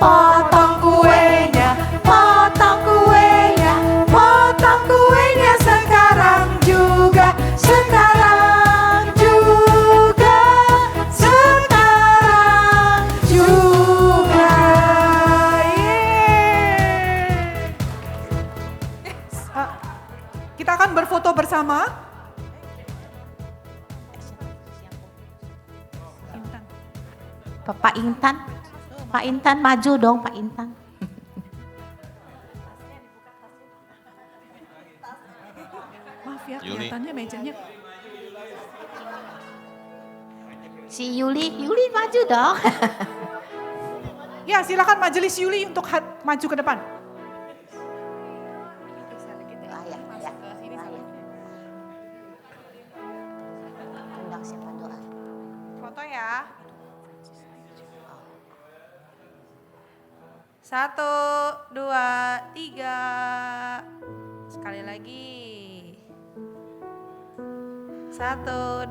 Potong kuenya, potong kuenya, potong kuenya sekarang juga, sekarang juga, sekarang juga. Kita akan berfoto bersama. Pak Intan, Pak Intan maju dong Pak Intan. Kesempatannya mejanya. Si Yuli maju dong. Ya silakan Majelis Yuli untuk maju ke depan. Undang siapa doa? Foto ya. 1, 2, 3. Sekali lagi. 1, 2,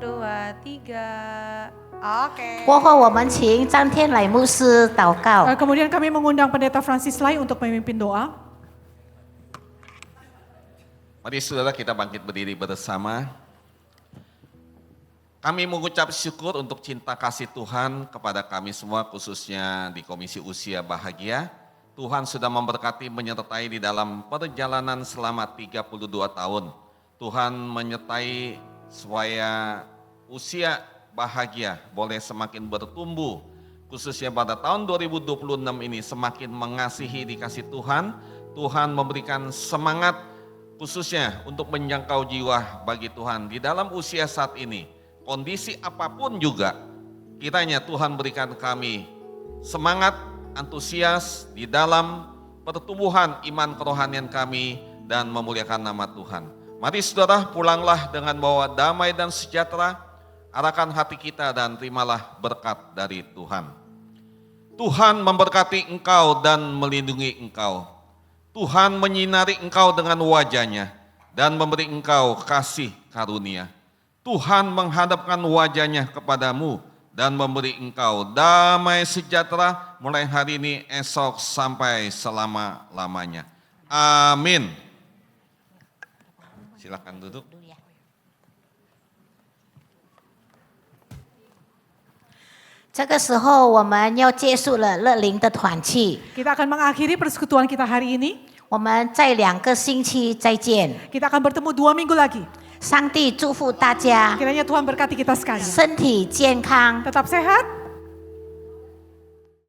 3. Oke. 过后我们请张天磊牧师祷告。 Kemudian kami mengundang Pendeta Francis Lai untuk memimpin doa. Mari saudara kita bangkit berdiri bersama. Kami mengucap syukur untuk cinta kasih Tuhan kepada kami semua khususnya di Komisi Usia Bahagia. Tuhan sudah memberkati menyertai di dalam perjalanan selama 32 tahun. Tuhan menyertai supaya usia bahagia boleh semakin bertumbuh. Khususnya pada tahun 2026 ini semakin mengasihi dikasih Tuhan. Tuhan memberikan semangat khususnya untuk menjangkau jiwa bagi Tuhan. Di dalam usia saat ini, kondisi apapun juga, kiranya Tuhan berikan kami semangat, antusias di dalam pertumbuhan iman kerohanian kami dan memuliakan nama Tuhan. Mari saudara pulanglah dengan bawa damai dan sejahtera, arahkan hati kita dan terimalah berkat dari Tuhan. Tuhan memberkati engkau dan melindungi engkau. Tuhan menyinari engkau dengan wajah-Nya dan memberi engkau kasih karunia. Tuhan menghadapkan wajah-Nya kepadamu dan memberi engkau damai sejahtera mulai hari ini, esok, sampai selama-lamanya. Amin. Silakan duduk. 这个时候我们要结束了乐龄的团契， Kita akan mengakhiri persekutuan kita hari ini. 我们在2个星期再见。 Kita akan bertemu 2 minggu lagi. 上帝祝福大家， Kiranya Tuhan berkati kita sekalian. 身体健康， Tetap sehat,